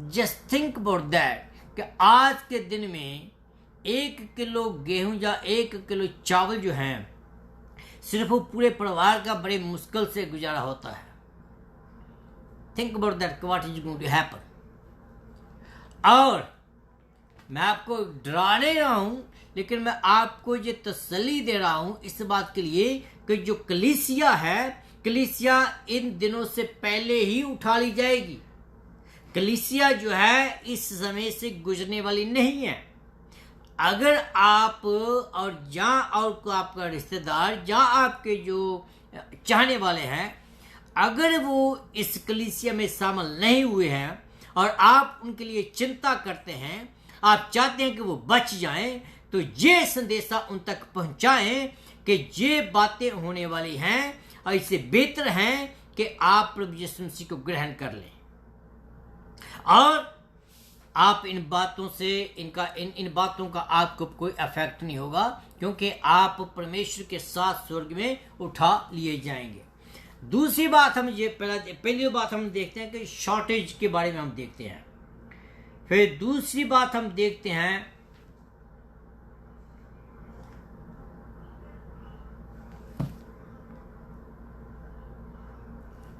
जस्ट थिंक अबाउट दैट कि आज के दिन में 1 किलो गेहूं या 1 किलो चावल जो है सिर्फ वो पूरे परिवार का बड़े मुश्किल से गुजारा होता है. Think about that, what is going to happen. और मैं आपको डरा नहीं रहा हूं, लेकिन मैं आपको ये तसल्ली दे रहा हूं इस बात के लिए कि जो कलीसिया है, कलीसिया इन दिनों से पहले ही उठा ली जाएगी. कलीसिया जो है इस समय से गुजरने वाली नहीं है. अगर आप और जहां और आपका रिश्तेदार, जहां आपके जो चाहने वाले हैं, अगर वो इस कलीसिया में शामिल नहीं हुए हैं और आप उनके लिए चिंता करते हैं, आप चाहते हैं कि वो बच जाएं, तो ये संदेशा उन तक पहुंचाएं कि ये बातें होने वाली हैं और इससे बेहतर हैं कि आप प्रभु यीशु मसीह को ग्रहण कर लें और आप इन बातों से इन बातों का आपको कोई इफेक्ट नहीं होगा, क्योंकि आप परमेश्वर के साथ स्वर्ग में उठा लिए जाएंगे। दूसरी बात हम ये पहली बात हम देखते हैं कि शॉर्टेज के बारे में हम देखते हैं। फिर दूसरी बात हम देखते हैं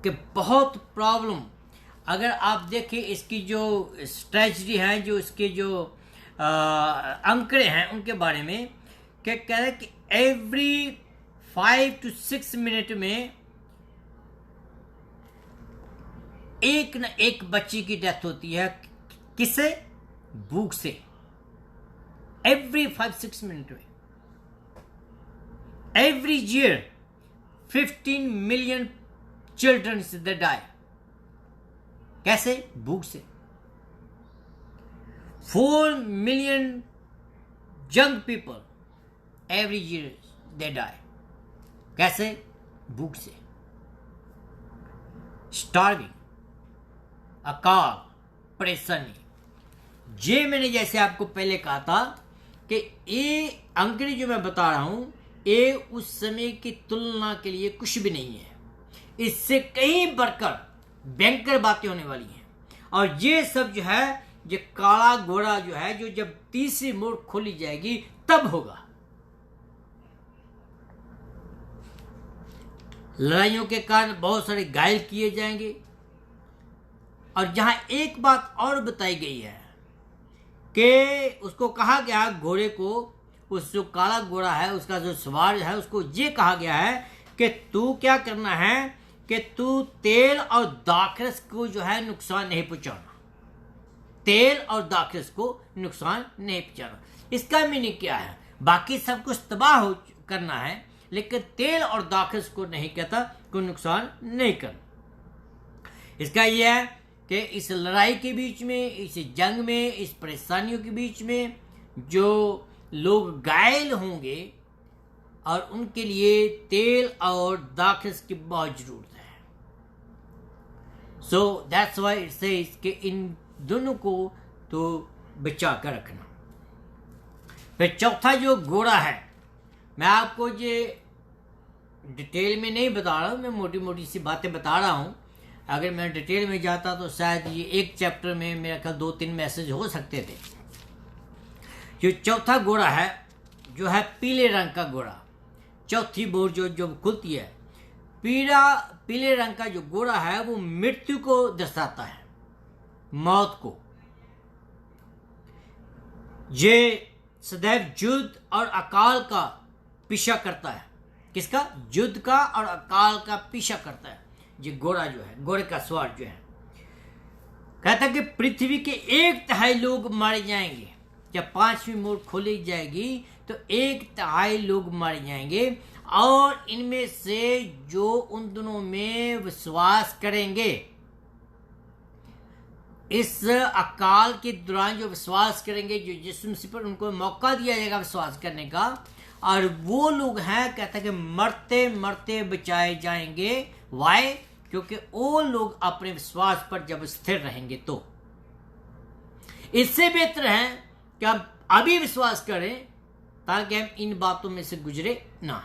कि बहुत प्रॉब्लम, अगर आप देखें इसकी जो स्ट्रेटजी है, जो इसके जो अंकड़े हैं उनके बारे में, क्या कह रहे हैं कि एवरी 5 to 6 मिनट में एक न एक बच्ची की डेथ होती है। किससे? भूख से। एवरी 5-6 मिनट में। Every year 15 million children they die. कैसे? भूख से। 4 million young people every year they die. कैसे? भूख से। स्टार्विंग, अकाल, परेशानी। ये मैंने जैसे आपको पहले कहा था कि ये अंकड़े जो मैं बता रहा हूं, ये उस समय की तुलना के लिए कुछ भी नहीं है। इससे कहीं बढ़कर भयंकर बातें होने वाली हैं। और ये सब जो है, ये काला घोड़ा जो है, जो जब तीसरी मोड़ खोली जाएगी तब होगा। लड़ाइयों के कारण बहुत सारे घायल किए जाएंगे। और जहां एक बात और बताई गई है कि उसको कहा गया है, घोड़े को, उस जो काला घोड़ा है उसका जो सवार है, उसको ये कहा गया है कि तू क्या करना है कि तू तेल और दाखरस को जो है नुकसान नहीं पहुंचाना। तेल और दाखरस को नुकसान नहीं पहुंचाना। इसका मीनिंग क्या है? बाकी सब कुछ तबाह करना है, लेकिन तेल और दाखरस को नहीं कहता, कोई नुकसान नहीं करना। इसका यह है कि इस लड़ाई के बीच में, इस जंग में, इस परेशानियों के बीच में जो लोग घायल होंगे और उनके लिए तेल और दाखरस की बहुत जरूरत है। So that's why it says कि इन दोनों को तो बचा कर रखना। फिर चौथा जो घोड़ा है, मैं आपको ये डिटेल में नहीं बता रहा हूँ, मैं मोटी मोटी सी बातें बता रहा हूँ। अगर मैं डिटेल में जाता तो शायद ये एक चैप्टर में मेरा ख्याल 2-3 मैसेज हो सकते थे। जो चौथा घोड़ा है, जो है पीले रंग का घोड़ा, चौथी बोर जो खुलती है, पीले रंग का जो घोड़ा है वो मृत्यु को दर्शाता है, मौत को। ये सदैव युद्ध और अकाल का पीछा करता है। किसका? युद्ध का और अकाल का पीछा करता है। ये घोड़ा जो है, घोड़े का सवार जो है, कहता है कि पृथ्वी के 1/3 लोग मारे जाएंगे। जब 5वीं मोड़ खोली जाएगी तो 1/3 लोग मारे जाएंगे, और इनमें से जो उन दोनों में विश्वास करेंगे, इस अकाल के दौरान जो विश्वास करेंगे, जो यीशु मसीह पर उनको मौका दिया जाएगा विश्वास करने का, और वो लोग हैं, कहता है कि मरते मरते बचाए जाएंगे। वाई? क्योंकि वो लोग अपने विश्वास पर जब स्थिर रहेंगे। तो इससे बेहतर है कि हम अभी विश्वास करें ताकि हम इन बातों में से गुजरे ना।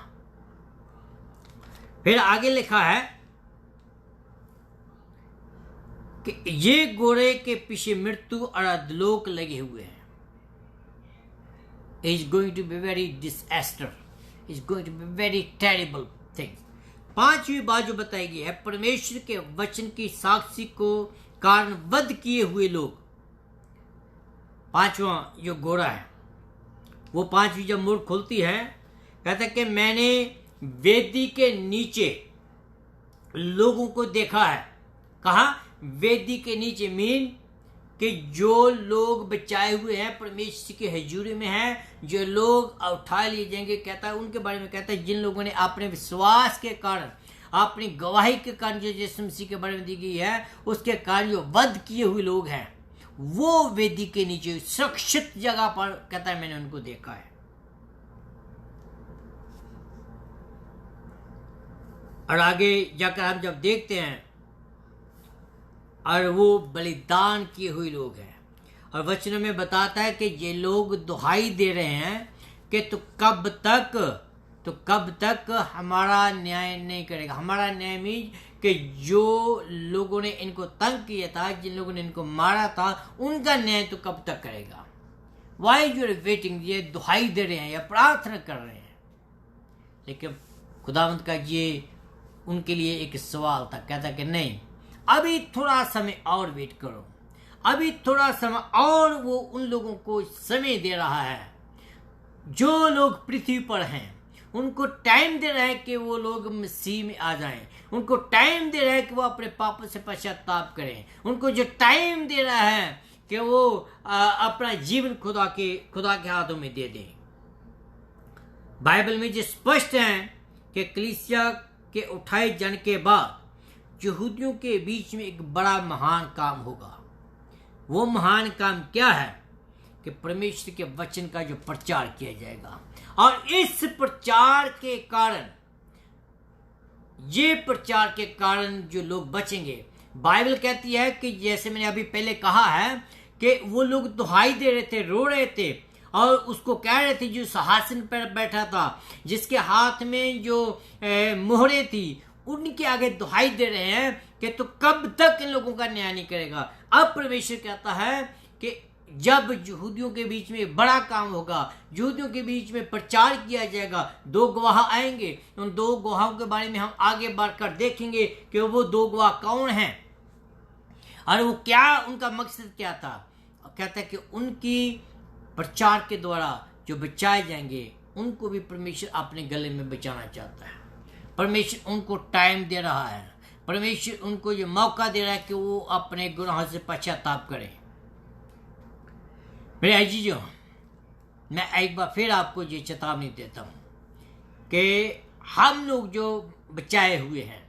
फिर आगे लिखा है कि ये घोड़े के पीछे मृत्यु और अधोलोक लगे हुए हैं। Is going to be very disaster, is going to be very terrible things. 5वीं बात जो बताई गई है, परमेश्वर के वचन की साक्षी को कारण वध किए हुए लोग। 5वां जो घोड़ा है, वो 5वीं जब मोड़ खुलती है, कहता है कि मैंने वेदी के नीचे लोगों को देखा है। कहा? वेदी के नीचे। मीन कि जो लोग बचाए हुए हैं, परमेश्वर की हजूरी में हैं, जो लोग उठा लिए जाएंगे, कहता है उनके बारे में, कहता है जिन लोगों ने अपने विश्वास के कारण, अपनी गवाही के कारण जो यीशु मसीह के बारे में दी गई है, उसके कारण जो वध किए हुए लोग हैं, वो वेदी के नीचे सुरक्षित जगह पर कहता है मैंने उनको देखा है। और आगे जाकर हम जब देखते हैं और वो बलिदान किए हुए लोग हैं, और वचन में बताता है कि ये लोग दुहाई दे रहे हैं कि तो कब तक हमारा न्याय नहीं करेगा। हमारा न्याय मीन कि जो लोगों ने इनको तंग किया था, जिन लोगों ने इनको मारा था, उनका न्याय तो कब तक करेगा। वाई यू आर वेटिंग, ये दुहाई दे रहे हैं या प्रार्थना कर रहे हैं। लेकिन खुदावंत का ये उनके लिए एक सवाल था, कहता कि नहीं, अभी थोड़ा समय और वेट करो, अभी थोड़ा समय और। वो उन लोगों को समय दे रहा है जो लोग पृथ्वी पर हैं, उनको टाइम दे रहा है कि वो लोग मसीह में आ जाएं, उनको टाइम दे रहा है कि वो अपने पापों से पश्चाताप करें, उनको जो टाइम दे रहा है कि वो अपना जीवन खुदा के हाथों में दे दें। बाइबल में जो स्पष्ट है कि कलीसिया के उठाए जाने के बाद यहूदियों के बीच में एक बड़ा महान काम होगा। वो महान काम क्या है कि परमेश्वर के वचन का जो प्रचार किया जाएगा, और इस प्रचार के कारण जो लोग बचेंगे। बाइबल कहती है कि जैसे मैंने अभी पहले कहा है कि वो लोग दुहाई दे रहे थे, रो रहे थे, और उसको कह रहे थे जो सिंहासन पर बैठा था, जिसके हाथ में जो मोहरे थी, उनके आगे दुहाई दे रहे हैं कि तो कब तक इन लोगों का न्याय नहीं करेगा। अब परमेश्वर कहता है कि जब यहूदियों के बीच में बड़ा काम होगा, यहूदियों के बीच में प्रचार किया जाएगा, 2 गवाह आएंगे। उन 2 गवाहों के बारे में हम आगे बढ़कर देखेंगे कि वो 2 गवाह कौन हैं और वो क्या, उनका मकसद क्या था। कहता है कि उनकी प्रचार के द्वारा जो बचाए जाएंगे, उनको भी परमेश्वर अपने गले में बचाना चाहता है। परमेश्वर उनको टाइम दे रहा है, परमेश्वर उनको ये मौका दे रहा है कि वो अपने गुनाहों से पश्चाताप करें। मेरे अजीजों, मैं एक बार फिर आपको ये चेतावनी देता हूँ कि हम लोग जो बचाए हुए हैं,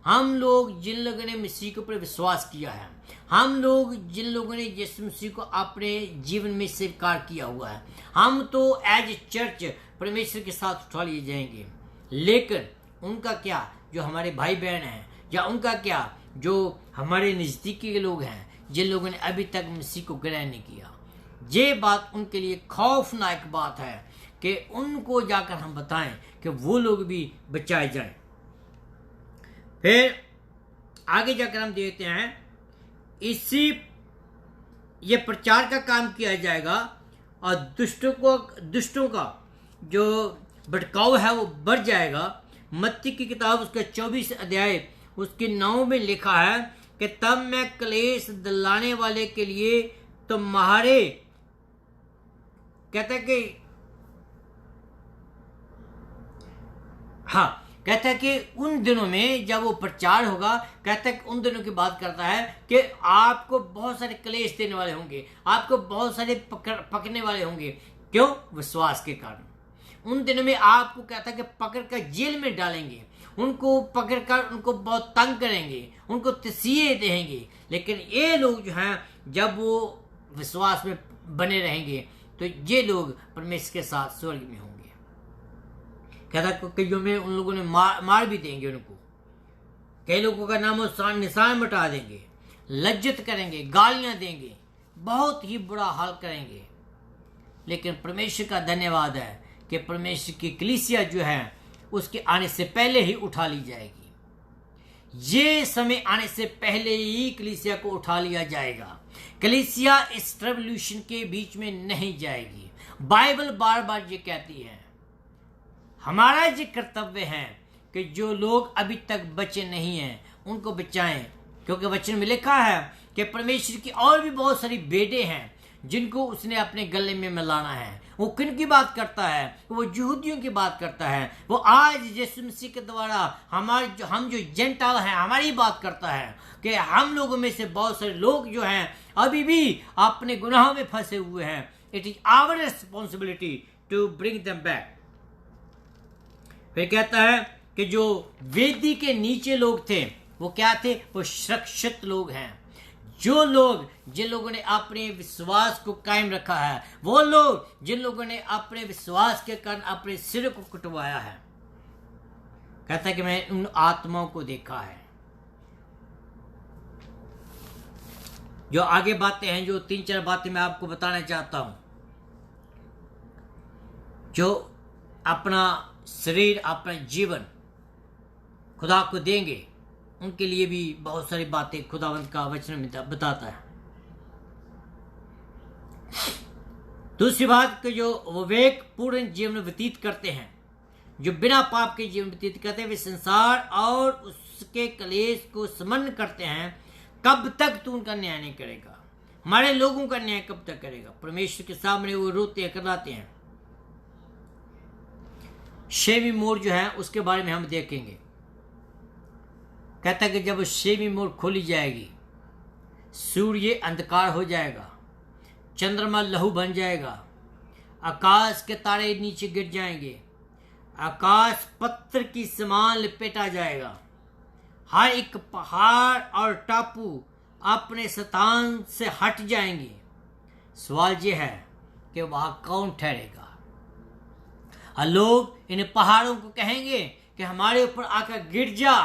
हम लोग जिन लोगों ने मसीह के ऊपर विश्वास किया है, हम लोग जिन लोगों ने यीशु मसीह को अपने जीवन में स्वीकार किया हुआ है, हम तो एज ए चर्च परमेश्वर के साथ उठा लिए जाएंगे। लेकिन उनका क्या, जो हमारे भाई बहन हैं, या उनका क्या, जो हमारे नज़दीकी के लोग हैं, जिन लोगों ने अभी तक मसीह को ग्रहण नहीं किया, ये बात उनके लिए खौफनाक बात है कि उनको जाकर हम बताएं कि वो लोग भी बचाए जाएं। फिर आगे जाकर हम देखते हैं, इसी ये प्रचार का काम किया जाएगा और दुष्टों का जो भटकाव है वो बढ़ जाएगा। मत्ती की किताब उसका 24 अध्याय उसके 9 में लिखा है कि तब मैं क्लेश दिलाने वाले के लिए तुम्हारे, कहता है कि कहता है कि उन दिनों में जब वो प्रचार होगा, कहता है कि उन दिनों की बात करता है कि आपको बहुत सारे क्लेश देने वाले होंगे, आपको बहुत सारे पकड़ने वाले होंगे। क्यों? विश्वास के कारण। उन दिनों में आपको कहता है कि पकड़ कर जेल में डालेंगे, उनको पकड़ कर उनको बहुत तंग करेंगे, उनको तसीहे देंगे। लेकिन ये लोग जो हैं, जब वो विश्वास में बने रहेंगे तो ये लोग परमेश्वर के साथ स्वर्ग में होंगे। कहता कईयों में उन लोगों ने मार भी देंगे, उनको कई लोगों का नाम निशान मिटा देंगे, लज्जित करेंगे, गालियां देंगे, बहुत ही बुरा हाल करेंगे। लेकिन परमेश्वर का धन्यवाद है कि परमेश्वर की कलीसिया जो है उसके आने से पहले ही उठा ली जाएगी। ये समय आने से पहले ही कलीसिया को उठा लिया जाएगा। कलीसिया इस रेवोल्यूशन के बीच में नहीं जाएगी। बाइबल बार बार ये कहती है, हमारा ये कर्तव्य है कि जो लोग अभी तक बचे नहीं हैं उनको बचाएं, क्योंकि वचन में लिखा है कि परमेश्वर की और भी बहुत सारी बेटे हैं जिनको उसने अपने गले में मिलाना है। वो किन की बात करता है? वो यहूदियों की बात करता है। वो आज यीशु मसीह के द्वारा हम जो जेंटाइल हैं हमारी बात करता है कि हम लोगों में से बहुत सारे लोग जो हैं अभी भी अपने गुनाहों में फंसे हुए हैं। It is our responsibility to bring them back. फिर कहता है कि जो वेदी के नीचे लोग थे वो क्या थे? वो सुरक्षित लोग हैं। जो लोग जिन लोगों ने अपने विश्वास को कायम रखा है, वो लोग जिन लोगों ने अपने विश्वास के कारण अपने सिर को कटवाया है, कहता है कि मैं उन आत्माओं को देखा है। जो आगे बातें हैं, जो 3-4 बातें मैं आपको बताना चाहता हूं, जो अपना शरीर, अपना जीवन खुदा को देंगे, उनके लिए भी बहुत सारी बातें खुदावंत का वचन में बताता है। दूसरी बात कि जो विवेक पूर्ण जीवन व्यतीत करते हैं, जो बिना पाप के जीवन व्यतीत करते हैं, वे संसार और उसके कलेश को स्मरण करते हैं। कब तक तू उनका न्याय नहीं करेगा? हमारे लोगों का न्याय कब तक करेगा? परमेश्वर के सामने वो रोते कराते हैं। 6वीं मोड़ जो है उसके बारे में हम देखेंगे। कहता है कि जब 6वीं मोड़ खोली जाएगी, सूर्य अंधकार हो जाएगा, चंद्रमा लहू बन जाएगा, आकाश के तारे नीचे गिर जाएंगे, आकाश पत्थर की समान लपेटा जाएगा, हर एक पहाड़ और टापू अपने स्थान से हट जाएंगे। सवाल यह है कि वहां कौन ठहरेगा? और लोग इन पहाड़ों को कहेंगे कि हमारे ऊपर आकर गिर जा,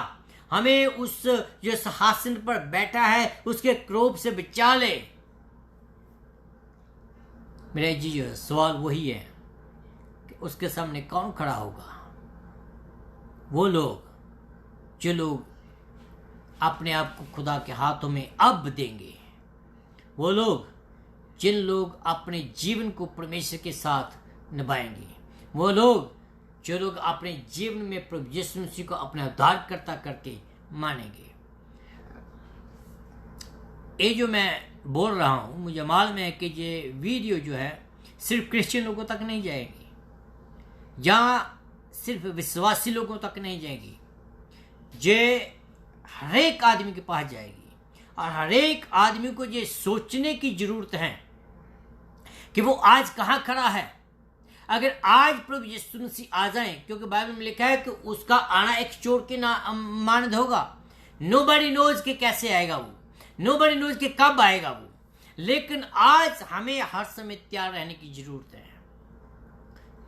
हमें उस जो सिंहासन पर बैठा है उसके क्रोध से बचा ले। मेरे जी, सवाल वही है कि उसके सामने कौन खड़ा होगा? वो लोग जो लोग अपने आप को खुदा के हाथों में अब देंगे, वो लोग जिन लोग अपने जीवन को परमेश्वर के साथ निभाएंगे, वो लोग जो लोग अपने जीवन में प्रभु यीशु मसीह को अपना उद्धारकर्ता करके मानेंगे। ये जो मैं बोल रहा हूँ, मुझे मालूम है कि ये वीडियो जो है सिर्फ क्रिश्चियन लोगों तक नहीं जाएगी, या सिर्फ विश्वासी लोगों तक नहीं जाएगी, ये हर एक आदमी के पास जाएगी। और हर एक आदमी को ये सोचने की जरूरत है कि वो आज कहाँ खड़ा है। अगर आज प्रभु यीशु मसीह आ जाए, क्योंकि बाइबल में लिखा है कि उसका आना एक चोर के ना मानद होगा। नोबडी नोज के कैसे आएगा वो, नोबडी नोज के कब आएगा वो, लेकिन आज हमें हर समय तैयार रहने की जरूरत है।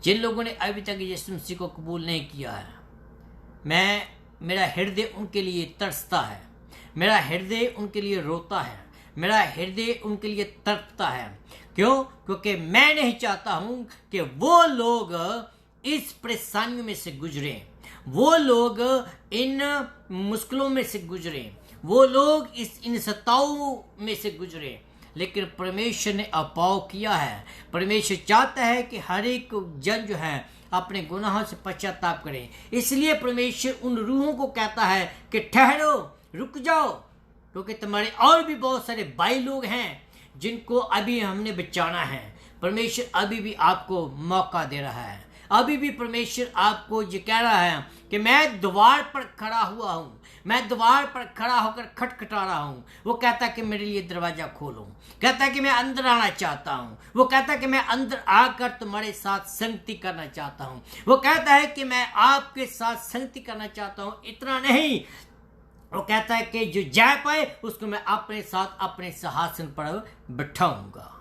जिन लोगों ने अभी तक यीशु मसीह को कबूल नहीं किया है, मेरा हृदय उनके लिए तरसता है, मेरा हृदय उनके लिए रोता है, मेरा हृदय उनके लिए तड़पता है। क्यों? क्योंकि मैं नहीं चाहता हूं कि वो लोग इस परेशानियों में से गुजरे, वो लोग इन मुश्किलों में से गुजरे, वो लोग इन सताओं में से गुजरे। लेकिन परमेश्वर ने अपाव किया है। परमेश्वर चाहता है कि हर एक जन जो है अपने गुनाहों से पश्चाताप करे। इसलिए परमेश्वर उन रूहों को कहता है कि ठहरो, रुक जाओ, क्योंकि तुम्हारे और भी बहुत सारे भाई लोग हैं जिनको अभी हमने बचाना है। परमेश्वर अभी भी आपको मौका दे रहा है। अभी भी परमेश्वर आपको ये कह रहा है कि मैं द्वार पर खड़ा हुआ हूं, मैं द्वार पर खड़ा होकर खटखटा रहा हूं। वो कहता है कि मेरे लिए दरवाजा खोलो, कहता है कि मैं अंदर आना चाहता हूं, वो कहता है कि मैं अंदर आकर तुम्हारे साथ संगति करना चाहता हूं, वो कहता है कि मैं आपके साथ संगति करना चाहता हूं। इतना नहीं, वो कहता है कि जो जा पाए उसको मैं अपने साथ अपने सिंहासन पर बिठाऊंगा।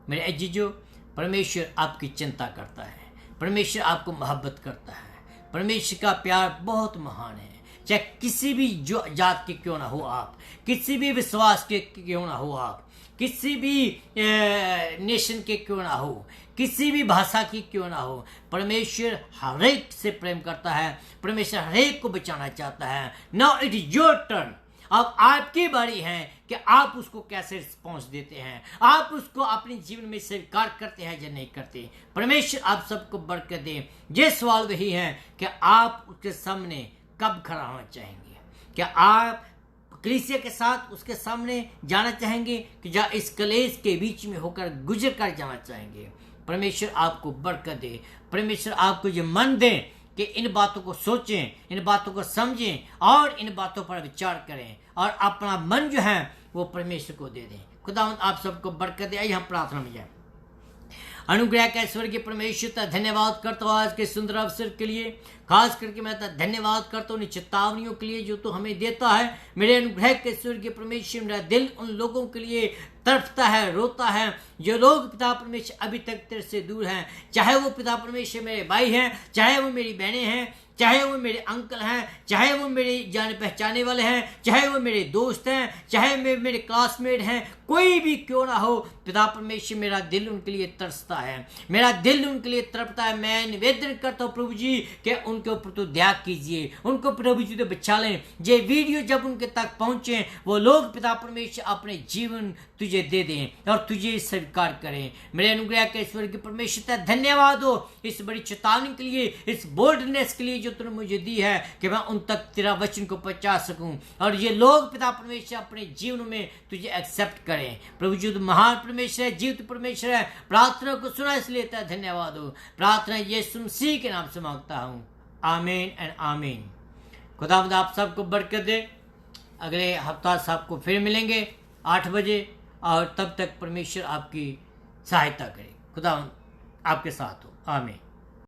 मेरे अजीजों, परमेश्वर आपकी चिंता करता है, परमेश्वर आपको मोहब्बत करता है। परमेश्वर का प्यार बहुत महान है। चाहे किसी भी जो जात के क्यों ना हो आप, किसी भी विश्वास के क्यों ना हो आप, किसी भी नेशन के क्यों ना हो, किसी भी भाषा की क्यों ना हो, परमेश्वर हर एक से प्रेम करता है। परमेश्वर हर एक को बचाना चाहता है। Now it is your turn. अब आपकी बारी है कि आप उसको कैसे रिस्पॉन्स देते हैं, आप उसको अपने जीवन में स्वीकार करते हैं या नहीं करते। परमेश्वर आप सबको बरकत दे। ये सवाल वही है कि आप उसके सामने कब खड़ा होना चाहेंगे? क्या आप कलीसिया के साथ उसके सामने जाना चाहेंगे कि या इस कलेश के बीच में होकर गुजर कर जाना चाहेंगे? परमेश्वर आपको बरकत दे। परमेश्वर आपको ये मन दे कि इन बातों को सोचें, इन बातों को समझें और इन बातों पर विचार करें और अपना मन जो है वो परमेश्वर को दे दें। खुदावंद आप सबको बरकत दे। आइए हम प्रार्थना में जाएं। अनुग्रह का ईश्वर के परमेश्वर का धन्यवाद करता हूँ आज के सुंदर अवसर के लिए। खास करके मैं धन्यवाद करता हूँ चेतावनियों के लिए जो तो हमें देता है। मेरे अनुग्रह के ईश्वर के परमेश्वर, मेरा दिल उन लोगों के लिए तड़पता है, रोता है जो लोग पिता परमेश्वर अभी तक तेरे से दूर हैं। चाहे वो पिता परमेश्वर मेरे भाई हैं, चाहे वो मेरी बहनें हैं, चाहे वो मेरे अंकल हैं, चाहे वो मेरे जाने पहचाने वाले हैं, चाहे वो मेरे दोस्त हैं, चाहे मेरे क्लासमेट हैं, कोई भी क्यों ना हो, पिता परमेश्वर मेरा दिल उनके लिए तरसता है, मेरा दिल उनके लिए तड़पता है। मैं निवेदन करता हूँ प्रभु जी कि उनके ऊपर तो दया कीजिए, उनको प्रभु जी तो बचा लें। ये वीडियो जब उनके तक पहुंचे वो लोग पिता परमेश्वर अपने जीवन तुझे दे दें और तुझे स्वीकार करें। मेरे अनुग्रह के ईश्वर के परमेश्वर का धन्यवाद हो इस बड़ी चेतावनी के लिए, इस बोल्डनेस के लिए जो तूने मुझे दी है कि मैं उन तक तेरा वचन को पहुंचा सकूं और ये लोग पिता परमेश्वर अपने जीवन में तुझे एक्सेप्ट करें। प्रभु जी तो महान परमेश्वर है, जीवित परमेश्वर है। प्रार्थना को सुना इसलिए तेरा धन्यवाद हो। प्रार्थना यीशु मसीह के नाम से मांगता हूं, आमीन एंड आमीन। खुदावंद आप सबको बरकत दे। अगले हफ्ता सबको फिर मिलेंगे 8 बजे और तब तक परमेश्वर आपकी सहायता करे। खुदा आपके साथ हो, आमीन।